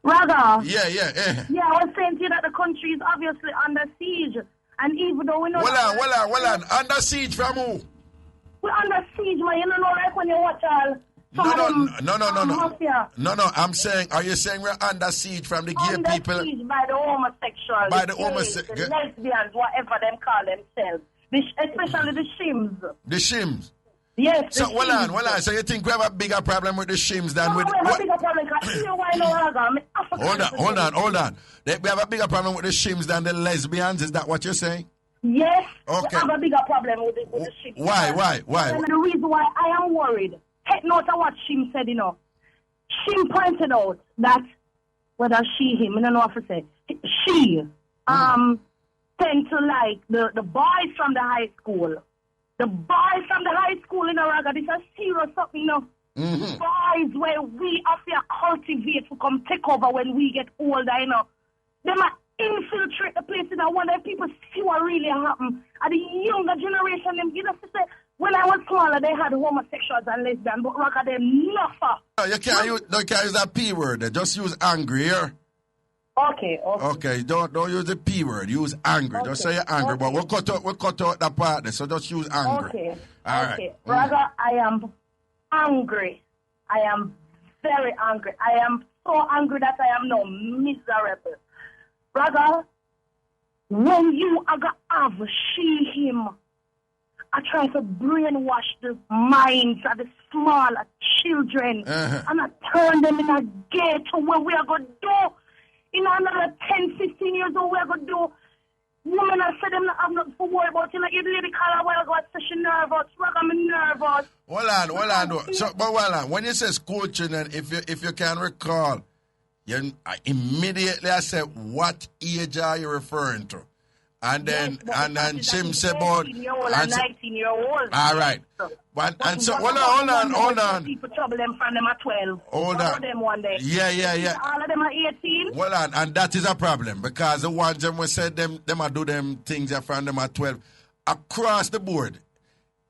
Raga. Yeah. Yeah, I was saying to you that the country is obviously under siege. And even though we know... Well on. Under siege from who? We're under siege, man. You know, like when you watch all... No. I'm saying, are you saying we're under siege from the gay people? Under siege by the homosexuals. By the homosexuals. The lesbians, whatever them call themselves. Especially the shims. The shims? Yes. So, hold on. So you think we have a bigger problem with the shims than with... We have a bigger problem because you know why no Raga. Hold on. We have a bigger problem with the shims than the lesbians. Is that what you're saying? Yes. Okay. We have a bigger problem with the shims. Why? And the reason why I am worried, take note of what Shim said, you know. Shim pointed out that, whether she, him, I don't know what to say, she tend to like the boys from the high school. The boys from the high school in Raga, this is serious something, you know. Boys where we have to cultivate to come take over when we get older, you know. They might infiltrate the place, and I wonder if people see what really happened. And the younger generation, them, you know, say, when I was smaller, they had homosexuals and lesbians, but Raga, them never. You can't use that P word. Just use angry here. Okay. Don't use the P word. Use angry. Just say you're angry, but we'll cut out that part there. So just use angry. Okay. All right. Raga, I am angry. I am very angry. I am so angry that I am now miserable. Raga, when you have she, him, I try to brainwash the minds of the smaller children and I turn them in a gate to where we are going to do. In another 10, 15 years old, we are going to do. Women have said them not have nothing to worry about. You know, you lady call a while ago, so she nervous. Raga, I'm nervous. Hold on. So, but hold on. When you say school children, if you can recall, I immediately said, what age are you referring to? And then Shim said about 19-year-old. All right. And so hold on. People trouble them from them at 12. Hold on. Them one day. Yeah. All of them are 18. Well, and that is a problem because the ones them we said them are do them things from them at 12 across the board.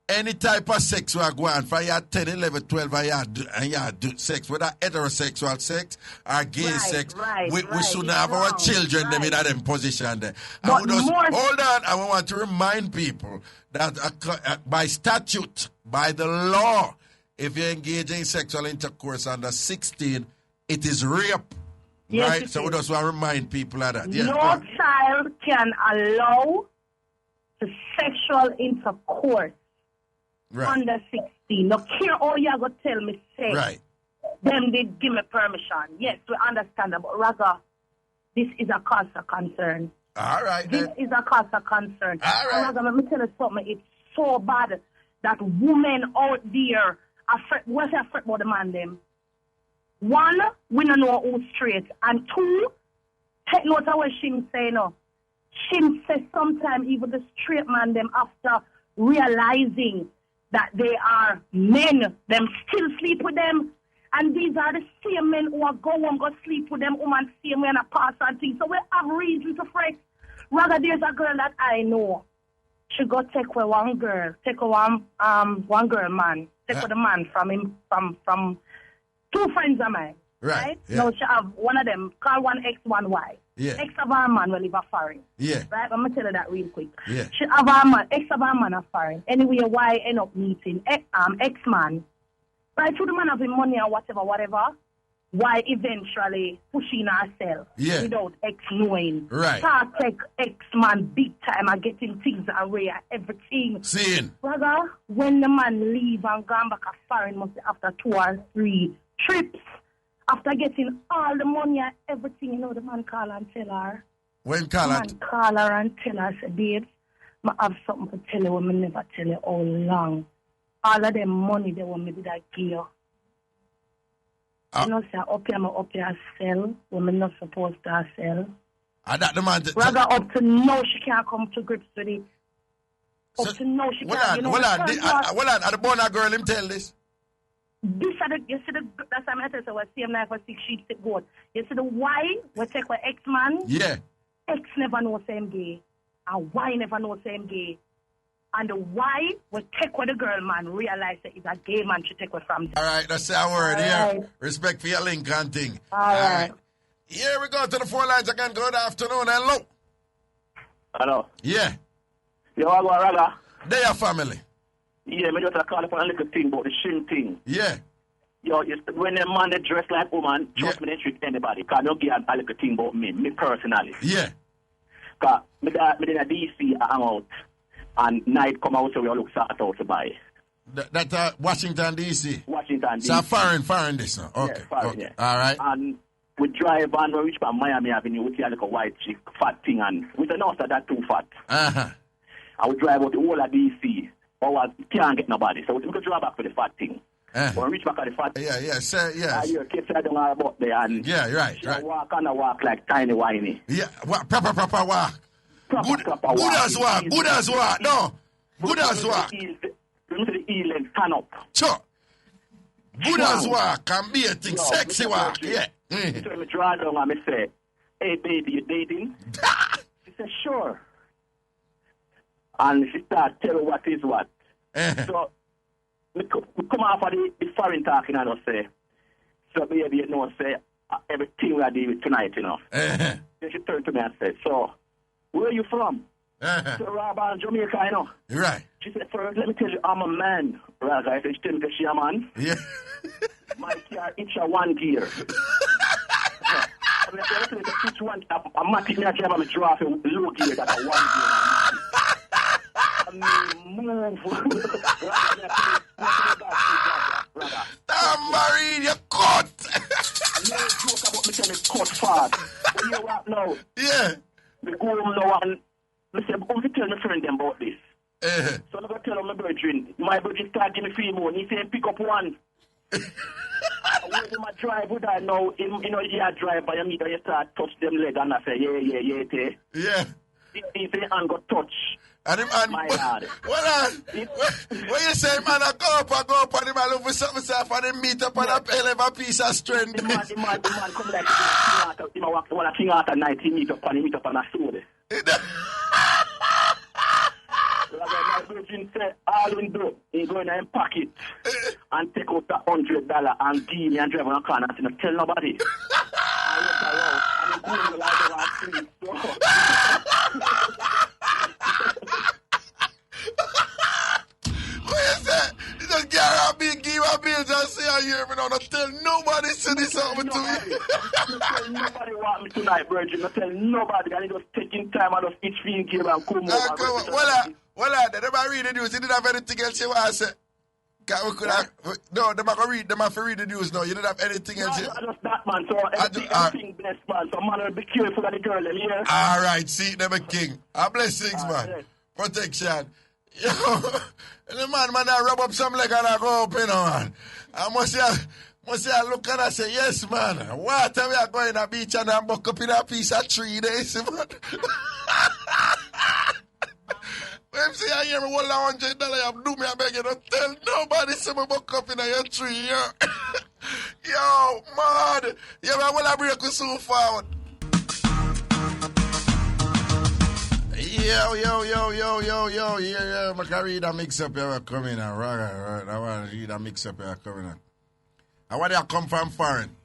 Any type of sex we are going for you 10, 11, 12 and you do sex, whether heterosexual sex or gay sex, we shouldn't have our children them in them position there. Hold on, I want to remind people that by statute, by the law, if you engage in sexual intercourse under 16, it is rape. Yes, right? So we just want to remind people of that. No child can allow the sexual intercourse under 16. Now, care all you going to tell me, say. Right. Them did give me permission. Yes, we understand that. But Raga, this is a cause of concern. All right. This is a cause of concern. All right. Raga, let me tell you something. It's so bad that women out there what's afraid about the man them? One, we don't know who's straight. And two, take note of what Shim say now. Shim says sometimes even the straight man them after realizing that they are men, them still sleep with them. And these are the same men who are go sleep with them, woman same way and a pass and things. So we have reason to fret. Rather, there's a girl that I know. She go take away one girl man. Take away the man from two friends of mine. Right? Yeah. Now she have one of them, call one X, one Y. Yeah. Ex of our man will live a foreign. Yeah. Right? I'm going to tell you that real quick. Yeah. She have our man, ex of our man a foreign. Anyway, why end up meeting ex-man. Right? Through the man having money or whatever. why eventually pushing herself without ex knowing. Right. Start take ex-man big time and getting things away and everything. Seeing. Brother, when the man leave and gone back a foreign, must be after 2 or 3 trips, after getting all the money and everything, you know, the man call and tell her. When call her? The man call her and tell her, say, babe, I have something to tell you when I never tell you how long. All of them money they want me to give you. You know, say, up here sell when I'm not supposed to sell. That the man... Rather up to now she can't come to grips with it. Up to now she can't, you know. Well, at the born girl, him tell this. This are the, you see the, that's why I said, what same knife for 6 sheets to goat. You see the why, we take with ex-man. Yeah. Ex never know same gay. And why never know same gay. And the why we take with the girl man, realize that it's a gay man to take with from. All right, that's our word here. Right. Respect for your link and thing. All right. Here we go to the 4 lines again. Good afternoon. Hello. Hello. Yeah. Yo, I go Raga. They are family. Yeah, me just call up on a little thing about the shin thing. Yeah. Yo, when a man that dress like woman, trust me, they treat anybody. Because I don't give a little thing about me personally. Yeah. Because me in a DC, I'm out. And night come out, so we all look sort out to buy. That Washington, D.C.? Washington, D.C. So foreign this now? Okay. Yeah, foreign, okay. Yeah. All right. And we drive and we reach by Miami Avenue, we see a little white chick, fat thing, and we say, no, sir, that's too fat. Uh-huh. And we drive out the whole of D.C., but we can't get nobody. So we can drive back to the fat thing. When we reach back at the fat thing. Yeah, sir, yes. Your kids are down about there, and yeah, right. walk like tiny whiny. Yeah, proper walk. Good as walk. No. Good as walk. The heel and stand up. Sure. Good as walk can be a thing. Sexy walk. Yeah. So I draw down and I say, hey baby, you dating? She said, sure. And she started telling what is what. So we come off of the foreign talking and I say, so baby, you know, say everything we are doing tonight, you know. Then she turned to me and said, so where are you from? So Raga, Jamaica, you know. You're right. She said, first, let me tell you, I'm a man. Raga, I said, she tell me she a man. Yeah. My car, it's a 1 gear. I'm matic me a drive, I'm a drive low gear, that's a 1 gear. Move. Tambourine, you cut. No joke about me tell me cut fast. When you walk now, yeah. Me go home now and I say, oh, you tell my friend them about this. So I'm going to tell my brethren. My brethren start giving me 3 more. He say, pick up 1. When I drive with that now, you know, you drive by me, you start touch them leg and I say, yeah. Yeah. He say, and got touch. And him, and my lad. When you say, man, I go up, and him, I look for something, and then meet up on a piece of strength. The man come like King Arthur. When a King Arthur night, he meet up on a sword. My virgin said, all he do, he go in and pocket and take out $100 and give me and drive on a car and say, tell nobody. I look around and he go in the light of our street. What you say? You just give a bill, just say I hear me now. Don't tell nobody say this something to me. Tell nobody want me tonight, virgin. Don't tell nobody. And he just taking time and just eat free and give and come over. Well, they never read the news. They didn't have anything else you want to say. No, they might read. They might read the news now. You don't have anything else. No, just that, man. So everything blessed, man. So man, will be careful of the girl, yeah. All right, see, them a king. A blessings, man. Yeah. Protection. Yo, the man, I rub up some leg and I go up, you know, man. I must say, I look and I say, yes, man. What we are going to the beach and I buck up in a piece of tree there, see, man. When say I hear me $100, you do me a beg you, don't tell nobody say me buck up in your tree, yo. Yo, man. Yeah, man, will I break you so forward? Yo. Yeah. I can read a mix-up here coming on. Right. I want to read a mix-up here coming on. I want to come from foreign.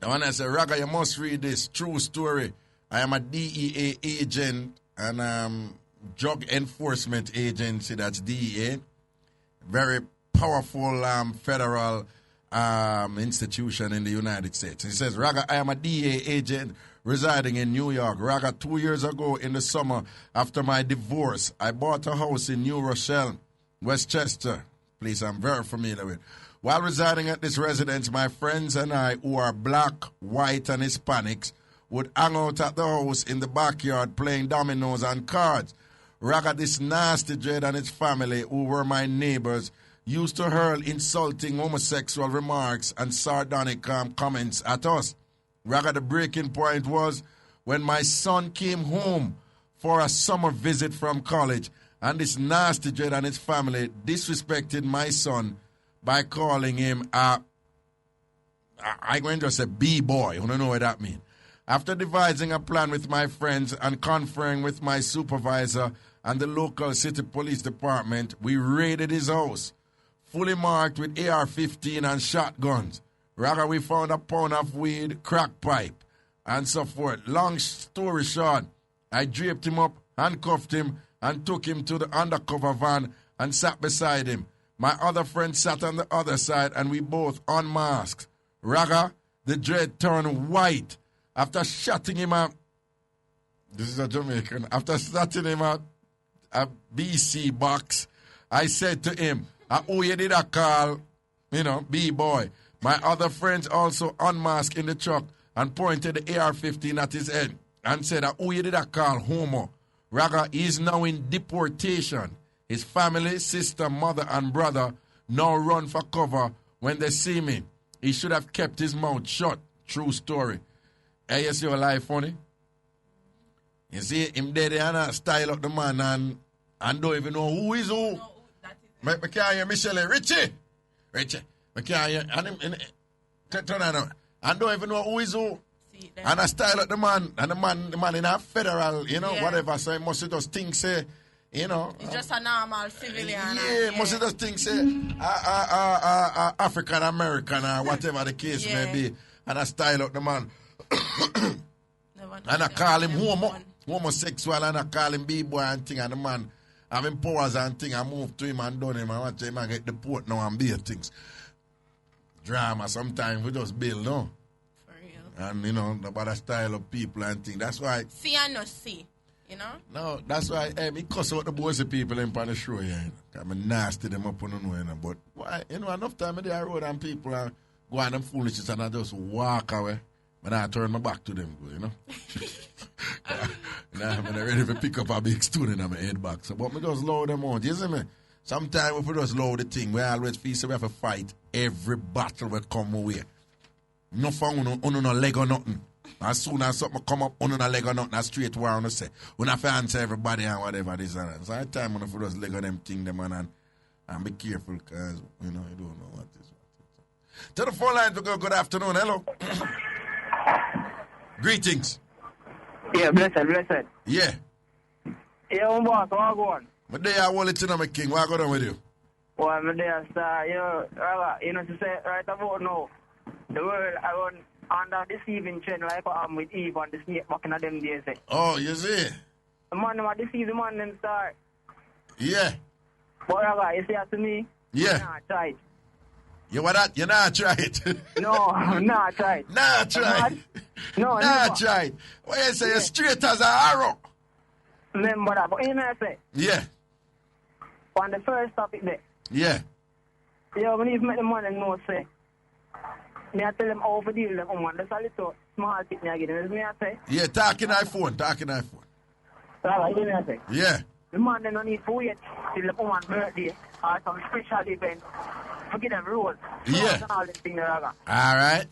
I want to say, Raga, you must read this. True story. I am a DEA agent and drug enforcement agency, that's DEA. Very powerful federal institution in the United States. He says, Raga, I am a DA agent residing in New York. Raga, 2 years ago in the summer after my divorce, I bought a house in New Rochelle, Westchester, place I'm very familiar with. While residing at this residence, my friends and I, who are black, white, and Hispanics, would hang out at the house in the backyard playing dominoes and cards. Raga, this nasty dread and his family, who were my neighbors, used to hurl insulting homosexual remarks and sardonic comments at us. Raga, the breaking point was when my son came home for a summer visit from college, and this nasty dread and his family disrespected my son by calling him I'm going to say B-boy. I don't know what that means. After devising a plan with my friends and conferring with my supervisor and the local city police department, we raided his house, fully marked with AR-15 and shotguns. Raga, we found a pound of weed, crack pipe, and so forth. Long story short, I draped him up, handcuffed him, and took him to the undercover van and sat beside him. My other friend sat on the other side, and we both unmasked. Raga, the dread turned white. After shutting him out, this is a Jamaican, after shutting him out a BC box, I said to him, who you did a call, B-boy. My other friends also unmasked in the truck and pointed the AR-15 at his head and said, who you did a call, homo. Raga is now in deportation. His family, sister, mother, and brother now run for cover when they see me. He should have kept his mouth shut. True story. Hey, you see your life funny? You see him dead and style up the man and don't even know who is who. I can't hear Michelle. Richie. I can't hear. Turn around. I don't even know who is who. And I style up the man. And the man in a federal, whatever. So he must just think, say, He's just a normal civilian. Yeah, must just think, say, African American or whatever the case may be. And I style up the man. And I call him homosexual, and I call him B-boy and thing, and the man having powers and thing, I move to him and done him, and watch him and get the port now and beer things. Drama sometimes we just build, no? For real. And, about style of people and thing. That's why... See and not see, No, that's why me cuss out the boys of people in the show, I'm nasty them up on the way, but why, enough time in the road and people go on them foolishness and I just walk away. When I turn my back to them, I'm ready to pick up a big student and my head back. So, but me just load them out, you see me? Sometimes if we just load the thing, we always feel so we have to fight every battle will come away. No fun, no leg or nothing. As soon as something come up, no leg or nothing, a straight war on the say. We have to answer everybody and whatever this and that. So at time when we just leg on them thing, them and be careful because, you don't know what is what. To the phone line, we go, good afternoon, hello. Greetings. Yeah, blessed. Yeah. Yeah, boss, what go on? My day I want to know my king. What go on with you? Well, my day I start, to say right about now, the world I run under deceiving trend like I'm with Eve and the snake back in them days. Oh, you see? The man who deceive the man them start. Yeah. But you say that to me? Yeah. Nah, try it. You what that? You not try it. No, not try it. Not try it. No, not try it. What you say? You're straight as an arrow. Remember that. But you know what I say? Yeah. On the first topic there. Yeah. Yeah, when you make the man know, say, me I tell them how to deal with them woman. That's a little small tip me I give them. Me I say? Yeah, talking iPhone. Right, you know what I say? Yeah. The man they don't need to wait till the woman's birthday or some special event. Forget them rules. Yeah. And all this thing there, Raga. All right.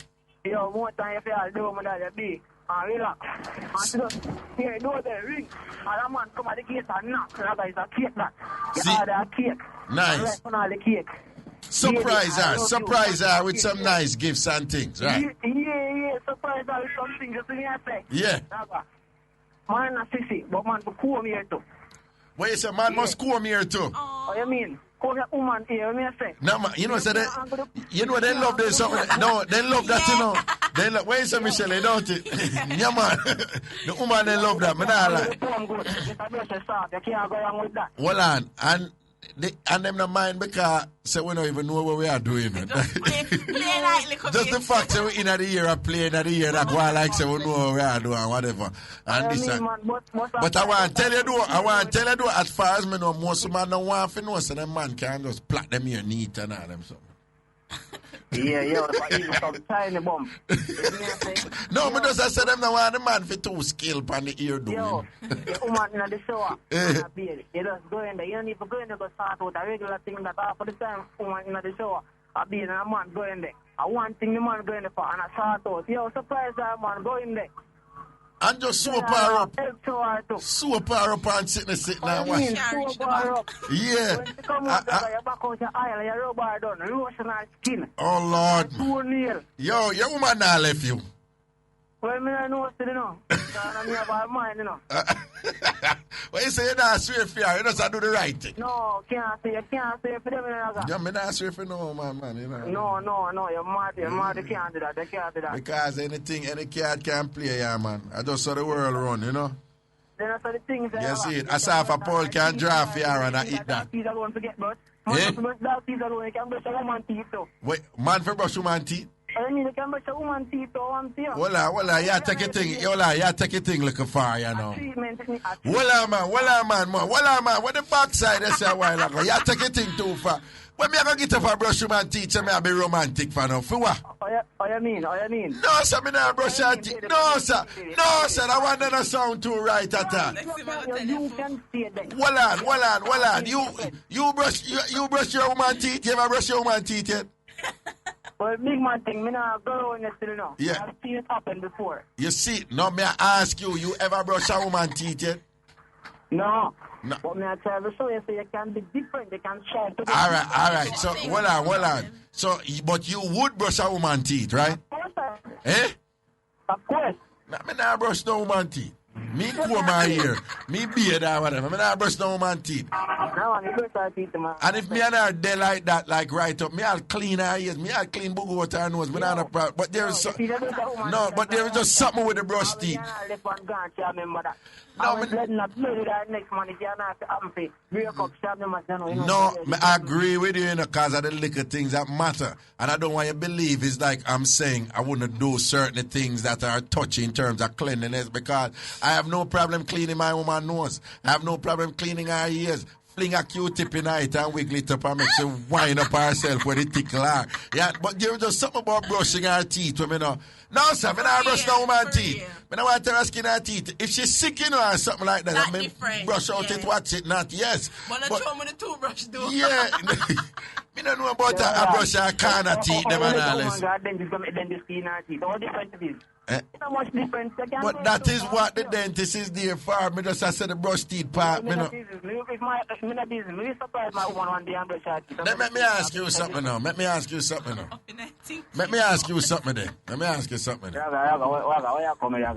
More time if you do what that be and relax. And just hear the ring. And a man come at the gate and knock. Raga is a cake that. You order a cake. Nice. On all the cake. Surprise her with some nice gifts and things, right? Yeah, surprise her with some things. Just me I say. Yeah. Raga. Man a sissy, but man to come here too. What you say, man must come here too? What you mean? Come here, woman here, me I say. No, man, they love this something. No, they love that, They love, where is Michelle, don't it? Yeah, man. The woman, they love that, man. Hold on, and and them not mind because say we don't even know what we are doing. Play like little Just the bit. fact that we in the year of playing at the year that go on like say we know what we are doing, whatever. And this but I want to tell you though, as far as me know, most man don't want to know, so them man can just plot them here neat and all them something. Yeah, but even some tiny bump. No, but just I said them don't want the man for too skill on the ear doing. Yo, the woman in the shower, you just go in there. You don't even go in there to start with a regular thing that half of the time, woman in the shower, a being a man go in there. One thing the man go in there for, and I start out. Yo, surprise that man, go in there. And just soap her up. Soap her up and sitting and watch. Soap her up. Yeah. When you come out there, you back out your aisle, you rub her down, lotion her skin. Oh, Lord. Two nails. Yo, your woman not left you. Well, me don't know still, you know. Because I have a mind, you know. Well, you say you're not swear for her, you just do the right thing. No, you can't say for them, you know. Yeah, me not swear for no man, you know. No, you're mad, you can't do that, Because any cat can play, yeah, man. I just saw the world run, you know. Then I saw the things that you see it. I saw if a Paul can draft here and I eat that. He's alone forget, but Eh? he's alone, he can brush a woman teeth, too. Wait, man for brush woman teeth? I mean, you can brush a woman teeth, too, one teeth. Well, yeah, take a thing looking far, you know. Well, man, what the backside, I say a while ago. Yeah, take a thing too far. When me going to get up a brush woman teeth, I be romantic for now. For what? Oh, you mean? No, sir, me not brush her teeth. No, sir, that one doesn't sound too right at all. You can see it. Hold on. You brush your woman teeth? You ever brush your woman teeth yet? Well, big man thing, me not go on still know. Yeah. I've seen it happen before. You see, no, me I ask you ever brush a woman teeth yet? No. But me I try to show you so you can be different, they can share to All right. So, hold on. So, but you would brush a woman teeth, right? Of course. Eh? Of course. Nah, me not brush no woman teeth. Me comb my hair. Me beard or whatever. Me not brush no woman teeth. No, I brush her teeth, man. And if me and her there like that, like right up, me I'll clean her ears. Me I'll clean booger out her nose. Me not a problem. But there is but there is just something with the brush teeth. No, me I agree with you, because of the little things that matter. And I don't want you to believe it's like I'm saying I wouldn't do certain things that are touchy in terms of cleanliness, because I have no problem cleaning my woman's nose. I have no problem cleaning her ears. Fling a Q-tip in it and wiggle it up and make she wind up herself when it tickle her. Yeah, but there was just something about brushing her teeth when me know. No, sir, I don't brush no woman's teeth. I don't want her skin her teeth. If she's sick, you know, or something like that, I mean, brush out it, watch it, not, yes. But I show me the toothbrush, though. Yeah. Me don't know about a brush her corner teeth, them and all this. All different teeth. Not much difference. But that is what the dentist is there for. Me just I said the brush teeth part. Me no. Let me ask you something now. Let me ask you something there.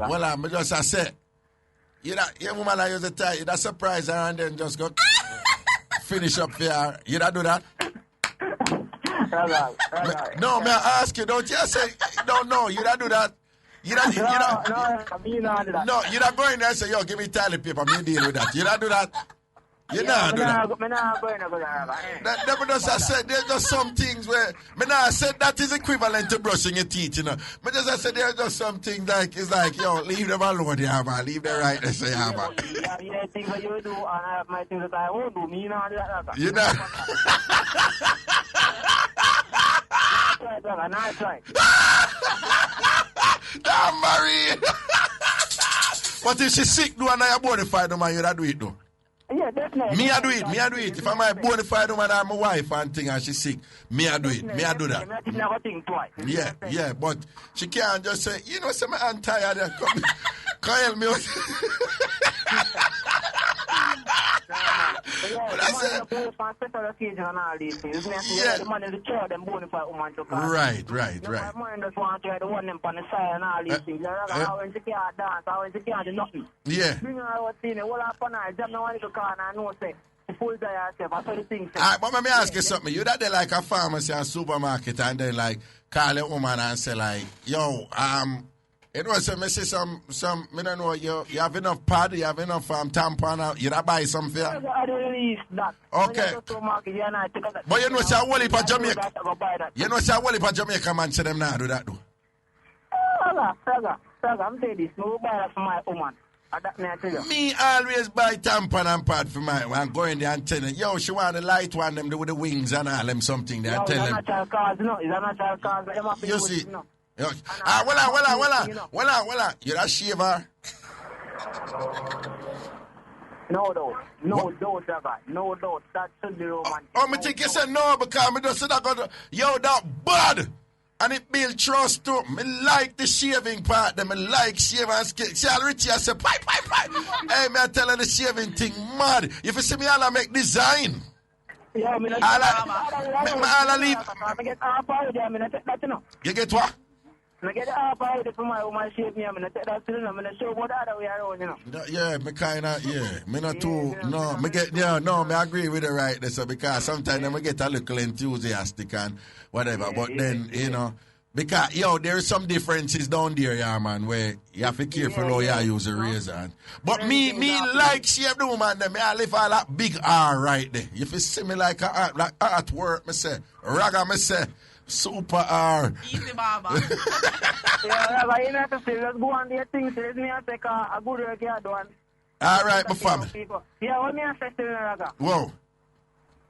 Well, I just I said, you woman I use a tie, you that surprise her and then just go finish up there. You that do that? No, may I ask you, don't you say, don't know, you that do that? You not go in there and say, yo, give me toilet paper, me deal with that. You not do that? You not do that. I said, there's just some things where, I said that is equivalent to brushing your teeth, you know. But just I said, there's just some things like, it's like, yo, leave them alone, yeah, man. Leave them right there, say, yeah, man. Yeah, things that you do, and I have my things that I won't do. Me, not do that. You know? Nice try. Damn, Marie. But if she's sick, do and I bonafide woman, you do it, though. Yeah, definitely. Me, I do it. If I'm a bonafide woman, I'm a wife and thing, and she's sick, me, I do it. Me, I do that. Never think twice. Yeah, but she can't just say, you know, say, I'm tired. Come help me. Right. Yeah. But let me ask you something. You that they like a pharmacy and supermarket and they like call a woman and say like, yo, You know, so me say some, me don't know, you have enough pad, you have enough tampon, you don't buy some for you? I don't release that. Okay. But you know, say, a whole heap of Jamaica. You know, say, a whole heap of Jamaica man say them now do that, though. Saga, I'm saying this. No buy that for my woman. Me always buy tampon and pad for my one. Go in there and tell her, yo, she want the light one, them with the wings and all them something there. Tell them. It's a natural cause, no. It's a natural cause. You see? Well, you're a shaver. No doubt, Saga. No doubt. That should be romantic. Oh, me think you say no because me just said I got yo, that bad. And it build trust too. Me like the shaving part. Me like shave and skill. See, Richie, I say, pipe. Hey, me I tell her the shaving thing mad. If you see me, I'll make design. Yeah, I'll leave. You get what? I get half out for my woman shave me. I'm going to take that to them. I'm going to show what other way around, you know. Yeah, me kind of, yeah. Me not too, no, me get, yeah, no, me agree with it right there. So because sometimes I get a little enthusiastic and whatever. But then, you know, because, yo, there is some differences down there, yeah, man, where you have to be careful how you use a razor. But me like shave the woman, then I live all that big R right there. If you see me like artwork, me say, Raga, me say, Super R. Easy, Baba. Yeah, but you have to say, let's go on the things. Let me take a good work here, done. All right, my family. Yeah, what me I say to you, Raga? Whoa.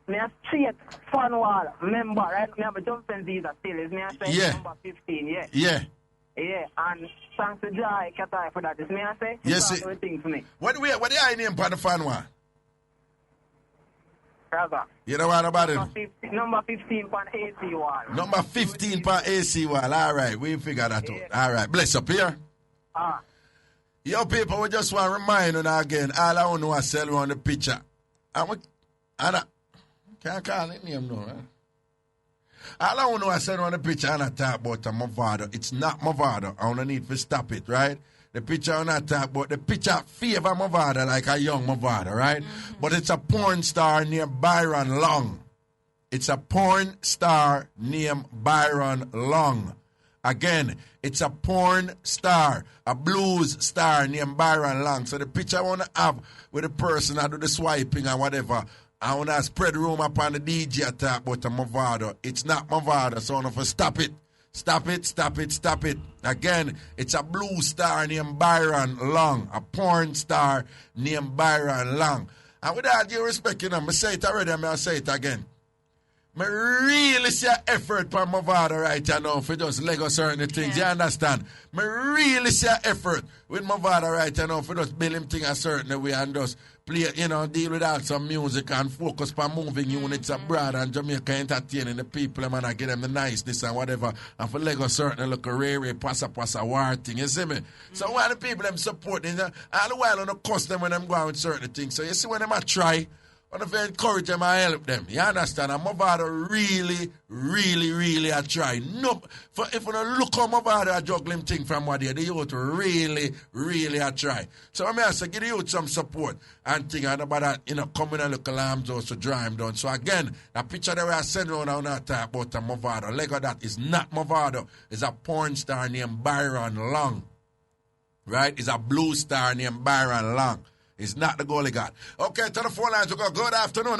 Me a straight fun wall member, right? Me have a jumping visa still. Is me a say number 15, yeah? Yeah. Yeah, and thanks to Jai Katai for that. Is me a say? Yes, everything for me. What do you name for the fun one? Raga. You know what about it? Number 15 on AC wall. Number 15 on AC wall. All right, we figure that out. All right, bless up here. Yo, people, we just want to remind you again, all I want to know is sell on the picture. And I can't call it name no, right? All I want to know is sell on the picture and I talk about Mavado. It's not Mavado. I want to need to stop it, right? The picture I'm not talking about, the picture favor Mavado like a young Mavado, right? Mm-hmm. But it's a porn star named Byron Long. It's a porn star named Byron Long. Again, it's a porn star, a blues star named Byron Long. So the picture I want to have with the person I do the swiping and whatever, I want to spread rumor upon the DJ talk about Mavado. It's not Mavado, so I want to stop it. Stop it. Again, it's a blue star named Byron Long, a porn star named Byron Long. And with all due respect, you know, I say it already, I'll say it again. I really see an effort from Mavado right now for just Lego certain things, you understand? I really see an effort with Mavado right now for just build him things a certain way and just play, you know, deal with all some music and focus on moving units abroad and Jamaica entertaining the people and I give them the niceness and whatever. And for Lego certain look a rare passa war thing, you see me? So while the people them supporting, all the while on the cuss them when them go out with certain things. So you see when them a try, I want to encourage them and help them. You understand? And Mavado really a try. No, if you don't look how Mavado a juggling thing from what they youth really a try. So I mean, I say, give the youth some support and thing and about that, you know, coming and look alarms house to drive him down. So again, the picture that we are sending around now talk about Mavado. Like that is not Mavado. It's a porn star named Byron Long. Right? It's a blue star named Byron Long. It's not the goalie god. Okay, to the phone lines we go. Good afternoon.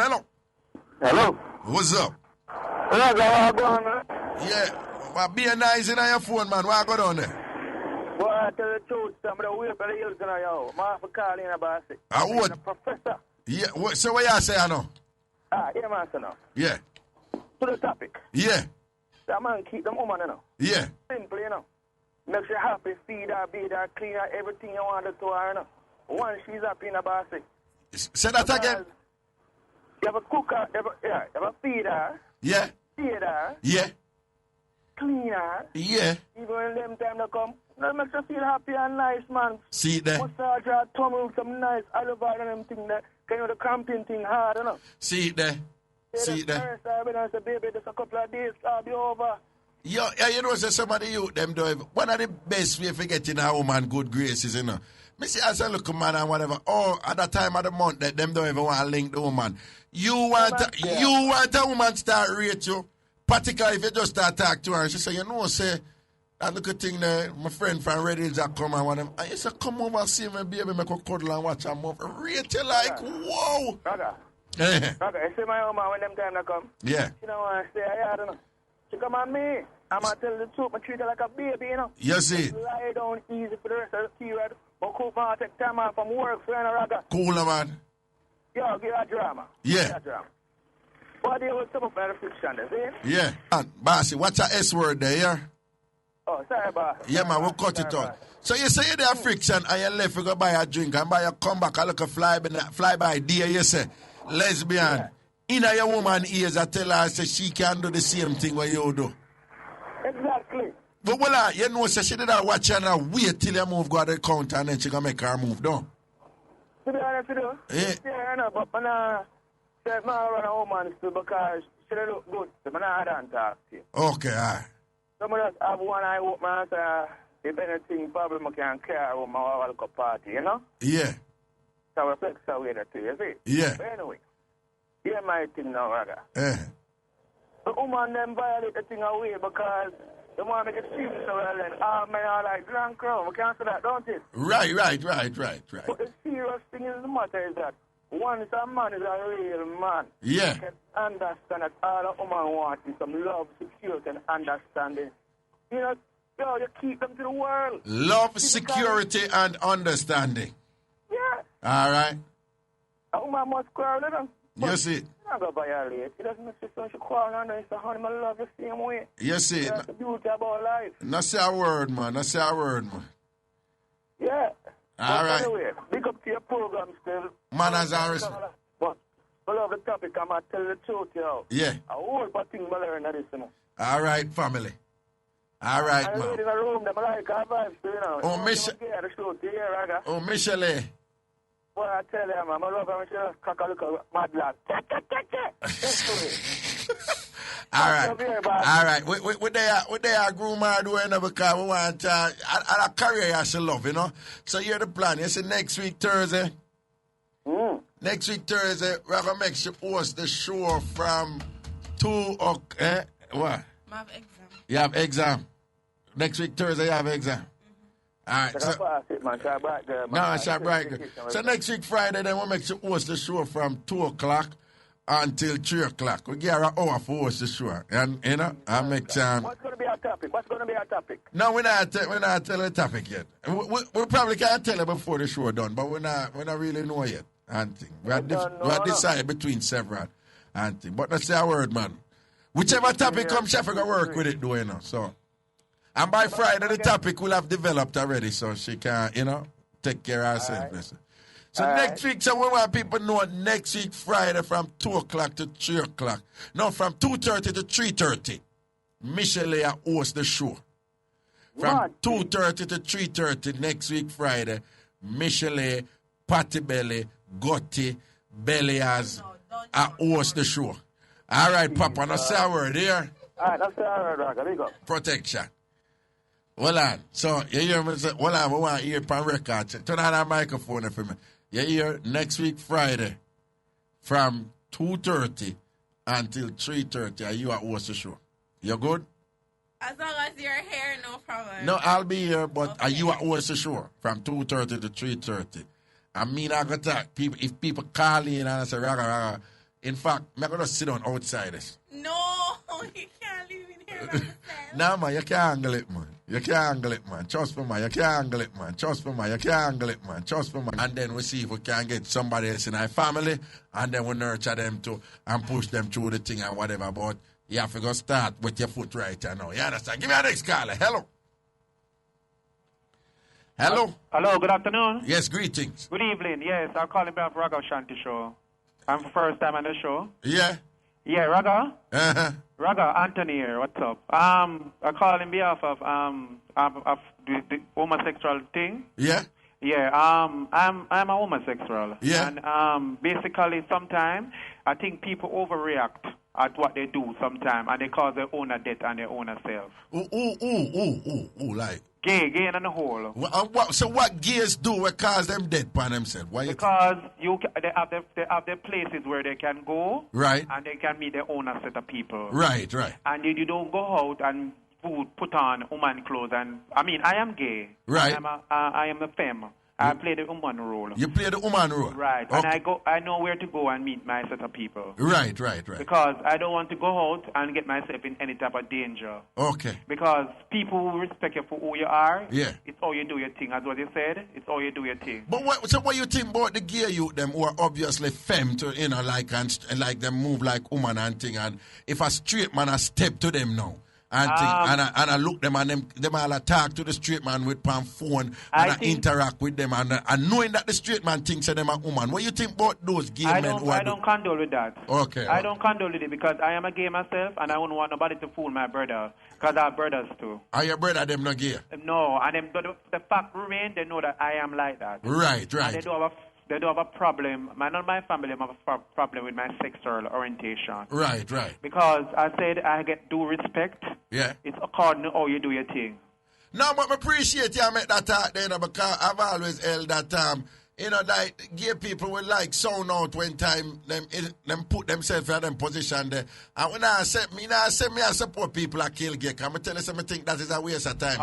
Hello. What's up? Yeah. Well, be nice in your phone, man. What go down there? Well, I tell the truth. Some of the way for the hills in your house. I'm calling about it. What? Professor. Yeah. So what you say, I know? Yeah, master, now. Yeah. To the topic. Yeah. That man keep them woman, you know. Yeah. Simple, you know. Makes you happy, feed her, bathe her, clean her, everything you want to do her, you know. Once she's happy in the basket. Say that again. You have a cooker, you have a feeder. Yeah. Feeder. Yeah. Cleaner. Yeah. Even when them time to come, that makes you feel happy and nice, man. See there. Massage her tummy with some nice olive oil and them thing that kind of the cramping thing hard, you know. See it there. See it there. I say, baby, just a couple of days, I'll be over. Yo, you know, so some of the youth, them do one of the best way for getting a woman good graces, you know. Me see as a look man and whatever. Oh, at that time of the month that them don't even want to link the woman. You want a woman start rate you, particularly if you just start talk to her and she say, you know, say, And look at thing there, my friend from Red Hills that come and want them. I used to come over and see my baby, make a cuddle and watch her move. Rate you like, whoa. Raga, you see my woman when them time they come? Yeah. She don't want to stay here, I don't know. She come on me. I'm going to tell the truth. I treat her like a baby, you know. You see. Lie down easy for the rest of the period. But cook man take time off from work, friend, Raga. Cool, man. Yo, give her a drama. Yeah. Give her a drama. What do you want to talk about the fiction, see? Yeah. And, Bossy, watch your S word there, yeah? Oh, sorry, boss. Yeah, man, we'll cut it out. So you say you're there friction and you left, you go buy a drink and buy a comeback, I look a fly by day, you say, lesbian. In your woman ears, I tell her, say she can do the same thing what you do. Exactly. But well, you know, so she did not watch her and wait till you move, go to the counter and then she can make her move, don't? To be honest with you, yeah, I know, but when I said, man, I run a woman still because she don't look good, so I don't talk to you. Okay, all right. So I just have one eye open and say, if anything, probably I can care with my World party, you know? Yeah. So I reflect that way that you see? Yeah. But anyway, here's my thing now, Raga. Eh. The woman them violate the thing away because they want to make it seem so well and all men are like grand crown. We can't say that, don't it? Right. But the serious thing is the matter is that once a man is a real man, yeah, you can understand that all a woman wants is some love, security, and understanding. You know, yo, you keep them to the world. Love, security, and understanding. Yeah. All right. A woman must quarrel with them. You see. I'm not going to violate. It doesn't make sense to quarrel and say, honey, I love the same way. You see. That's the beauty about life. Not say a word, man. Not say a word, man. Yeah. All right. Anyway, big up to your program still. Manners and respect. But I love the topic. I'm going to tell the truth, yo. Yeah. A whole lot of things I learned this, you know. All right, family. All right, man. I in a room, them like our vibes, you know. Oh, Michelle. Oh, Michelle. Well, I tell you, man, I love her. She just crack a look at mad lad. All right. We are groom her doing it because we want a career she love, you know. So here's the plan. You see next week Thursday. Next week Thursday, we're gonna make sure host the show from 2 o'clock. What? I have exam. You have exam. Next week Thursday you have exam. All right. So, shop right girl. So next week Friday, then we'll make sure host the show from 2 o'clock until 3 o'clock. We get an hour for host the show. And, you know, I make time. What's going to be our topic? No, we're not telling the topic yet. We probably can't tell it before the show done, but we're not really know yet. We have decided between several and things. But that's our word, man. Whichever topic comes, chef will work with it, do you know. So. And by Friday, the topic will have developed already, so she can, you know, take care of herself. Right. So next week, so we want people to know next week, Friday, from 2 o'clock to 3 o'clock. No, from 2:30 to 3:30. Michelle hosts the show. From 2:30 to 3:30 next week, Friday, Michelle, Patty Belly, Gotti, Belly has host the show. All right, Papa, now say a word here. All right, that's a word, Raga. There you go. Protection. Hold on. So, you hear me say, hold on, we want to hear it on record. Turn on that microphone for me. You hear next week, Friday, from 2:30 until 3:30, are you at host the show? You good? As long as you're here, no problem. No, I'll be here, but are you at host the show from 2:30 to 3:30? I mean, I got to people, if people call in and I say, Raga. In fact, I'm going to sit on outside this. No, you can't leave in here. No, man, you can't handle it, man. You can't handle it, man. Trust me, man. You can't handle it, man. Trust me, man. You can't handle it, man. Trust me, man. And then we see if we can get somebody else in our family, and then we nurture them too and push them through the thing and whatever. But you have to go start with your foot right now. You understand? Give me a next caller. Hello. Hello. Hello, good afternoon. Yes, greetings. Good evening. Yes, I'm calling back for Ragashanti show. I'm the first time on the show. Yeah. Yeah, Raga. Uh-huh. Raga, Anthony here. What's up? I call in behalf of the homosexual thing. Yeah. Yeah. I'm a homosexual. Yeah. And basically, sometimes I think people overreact at what they do sometimes, and they cause their own death and their own self. Like. Gay in the whole. So what gays do will cause them dead by themselves? Why because they have their places where they can go, right, and they can meet their own set of people, right. And you don't go out and put on woman clothes. And I mean, I am gay. Right. I am a femme. I play the woman role. You play the woman role? Right. Okay. And I know where to go and meet my set of people. Right. Because I don't want to go out and get myself in any type of danger. Okay. Because people will respect you for who you are. Yeah. It's how you do your thing. As what you said, it's how you do your thing. But what you think about the gay youth, them who are obviously femme to, like them move like woman and thing, and if a straight man a step to them now, and I look them and them all talk to the straight man with palm phone and I interact with them and knowing that the straight man thinks of them a woman. What you think about those gay men who are... I don't condole with that. Okay. I don't condole with it because I am a gay myself and I wouldn't want nobody to fool my brother because I have brothers too. Are your brother them not gay? No, and them, the fact remains they know that I am like that. Right. And they don't have a problem. None of my family have a problem with my sexual orientation. Right. Because I said I get due respect. Yeah. It's according to how you do your thing. No, but I appreciate you make that talk there because I've always held that like gay people will like sound out when time them put themselves in them position there. And when I say me I support people that kill gay. Can I tell you something? Think that is a waste of time.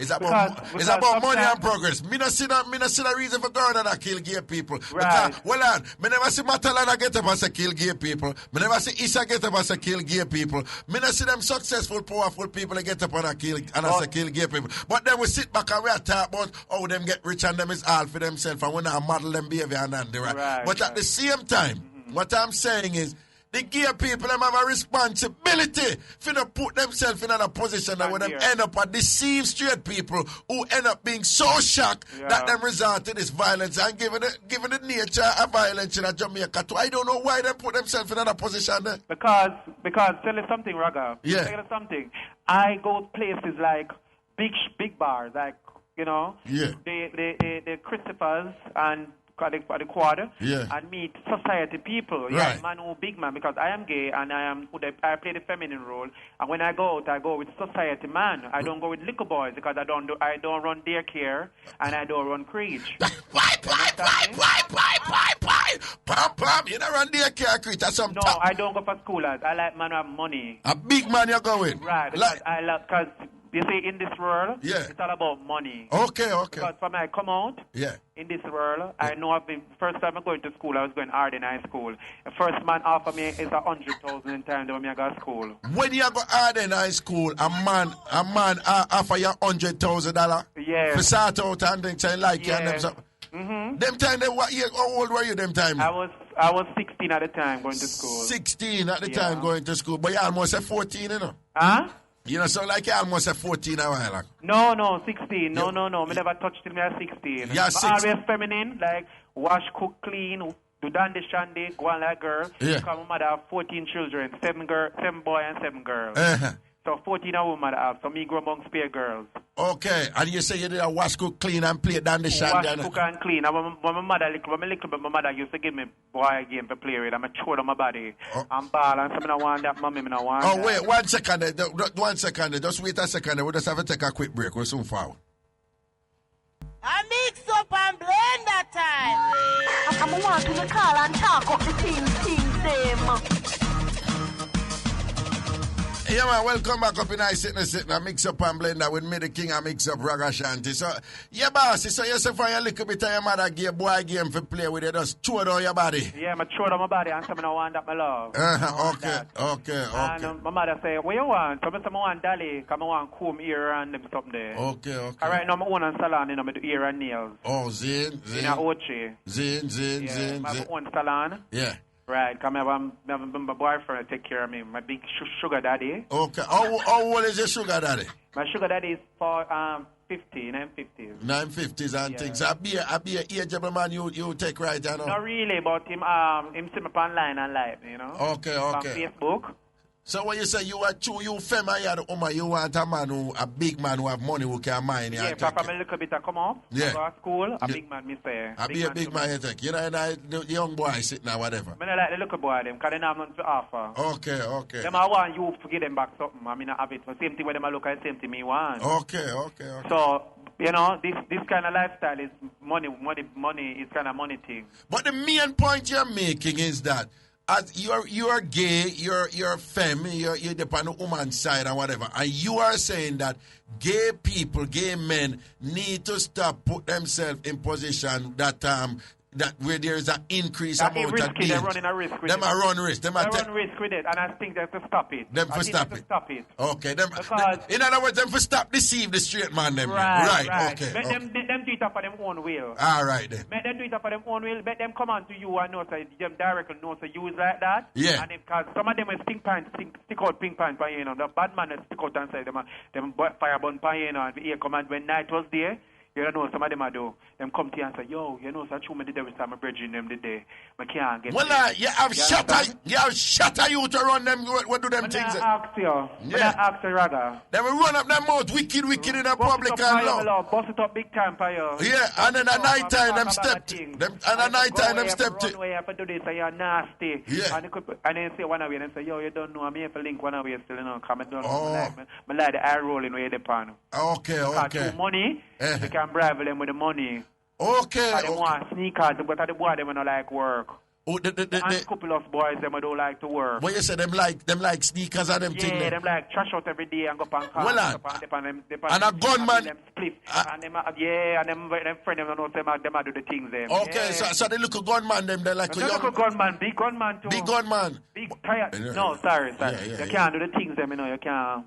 It's about money and progress. Me not see the reason for going that kill gay people. Right. Because, me never see Matalana get up and say kill gay people. Me never see Issa get up and say kill gay people. Me not see them successful, powerful people that get up and say kill gay people. But then we sit back and we talk about how them get rich and them is all for themselves and when I model them behavior and that, right? But at the same time, what I'm saying is the gay people them have a responsibility for to put themselves in a position that when them end up and deceive straight people who end up being so shocked that them resort to this violence and given the nature of violence in Jamaica too. I don't know why they put themselves in a position there. Because tell you something, Raga. Yeah. Tell you something. I go places like big bars, like the Christophers and the Quad and meet society people. Right. Man who big man because I am gay and I play the feminine role. And when I go out, I go with society man. I don't go with liquor boys because I don't run daycare and I don't run creech. Why? You don't run daycare creech. That's some. No, I don't go for schoolers. I like man who have money. A big man you go with. Right. Because you see, in this world, it's all about money. Okay. Because when I come out, in this world, I know first time I going to school, I was going hard in high school. The first man offer me is 100,000 in time when I go to school. When you go hard in high school, a man offer you $100,000 for start out and things like you and them stuff. Them time, how old were you them time? I was 16 at the time going to school. 16 at the time going to school, but you almost at 14, you know? Huh? You know, so like you almost at 14 a while ago. No, 16. No. Me never touched till me at 16. Yeah, 16. Always feminine, like wash, cook, clean, do dandy shandy, go on like girl. Yeah. Because my mother have 14 children, 7 boys and 7 girls. So 14 a woman have, so me grow among spare girls. Okay, and you say you did a wash, cook, clean and play dandy shandy. Wash, cook and clean. And when my mother used to give me boy game to play with, I'm a chore on my body. I'm ball and some I want that, mommy, I want that. Wait, 1 second. 1 second. Just wait a second. We'll just have to take a quick break. We'll soon forward. I mix up and blend that time. I'm want to call and talk up the things them. Yeah, man, welcome back up in I sitting a mix up and blender with me, the king of mix up Ragashanti. So, yeah, boss, so you say for a little bit of your mother give boy game for play with you, just chew it on your body. Yeah, I chew it on my body and some I want that my love. Okay. And my mother say, what you want? So I say, I want dolly, because I want comb ear and them something there. Okay. All right, now I own a salon, I do ear and nails. Oh, Zin. In a Ochi. Zin. I own salon. Yeah. Right, because I have my boyfriend to take care of me, my big sugar daddy. Okay, how old is your sugar daddy? My sugar daddy is for 950s. 950s and things. I be an ageable man you take right, you know? Not really, but him see me online and like, you know? Okay. On Facebook. So when you say you are true, you female, you want a big man who have money who can mine. Yeah, Papa, a little bit I come up, go to school, big man, me say. I be a big man, you take. You know, the young boy sitting there, whatever. I like the little boy, them, because they have nothing to offer. Okay. Them I want you to give them back something. I mean, I have it. The same thing when them I look at the same thing me want. Okay. So, you know, this kind of lifestyle is money is kind of money thing. But the main point you're making is that as you're gay, you're femme, you're on the woman's side and whatever, and you are saying that gay people, gay men need to stop put themselves in position that where there is an increase amount of danger. They're running a risk with it. Them are run risk. They run risk with it, and I think they have to stop it. Them for stop it. Stop it. Okay. Because in other words, them for stop deceive the straight man. Them. Right. Okay. Make them do it up for them own will. All right then. Make them do it up for them own will. Make them come on to you and know say them directly know say you is like that. Yeah. And because some of them is stick out pink pants, you know. The bad man is stick out and say them fire burn pan, you know. And here come and when night was there. You know, some of them I do. Them come to you and say, yo, you know, so true me did every time I bridging them today. I can't get you have shut you to run them. What do them things? I ask you. Yeah. I ask you, rather. They will run up them mouth wicked in the public and love. Bust it up big time for you. Yeah, and then at night time them stepped. And at night time them stepped. Run away to do this and you're nasty. Yeah. And then say one away and say, yo, you don't know. I'm here for link one away still, you know. Come and don't know. I like the eye rolling where the pan. Okay. Because money, they can bribe them with the money. Okay. And they want sneakers, but the boy them don't like work. And a couple of boys them don't like to work. But you say them like sneakers and them things. Yeah, them like trash out every day and go pan car. Well, and a gunman. And them friend them don't know them do the things them. Okay, yeah. so they look a gunman them they like a young. Look a gunman, big gunman too. Big gunman. Big tire. No, sorry. Yeah, you can't do the things them, you know. You can't.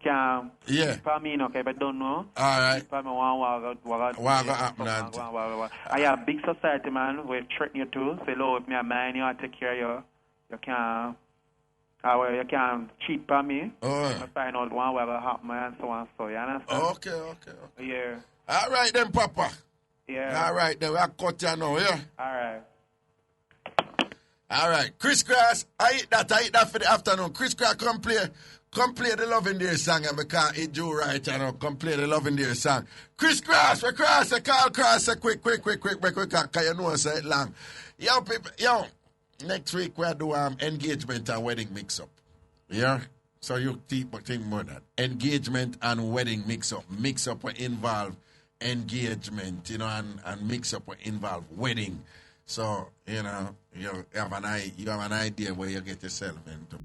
Yeah. For me, okay, but don't know. All right. For me, what happen? I have big society, man. We threaten you too. Say, Lord, if me a man, you take care of you. You can't cheat for me. I find out one will happen and so on. So you understand? Okay. Yeah. All right then, Papa. Yeah. All right then, we are cut you now, yeah. All right. Chris Cross, I eat that for the afternoon. Chris Cross, come play the Love in There song, and because it do right, you know, come play the Love in There song. Chris Cross, call Cross, quick, because you know say it long. Yo, people, next week we'll do engagement and wedding mix-up. Yeah? So you think more that. Engagement and wedding mix-up. Mix-up will involve engagement, you know, and mix-up will involve wedding. So, you know, you have an idea where you get yourself into.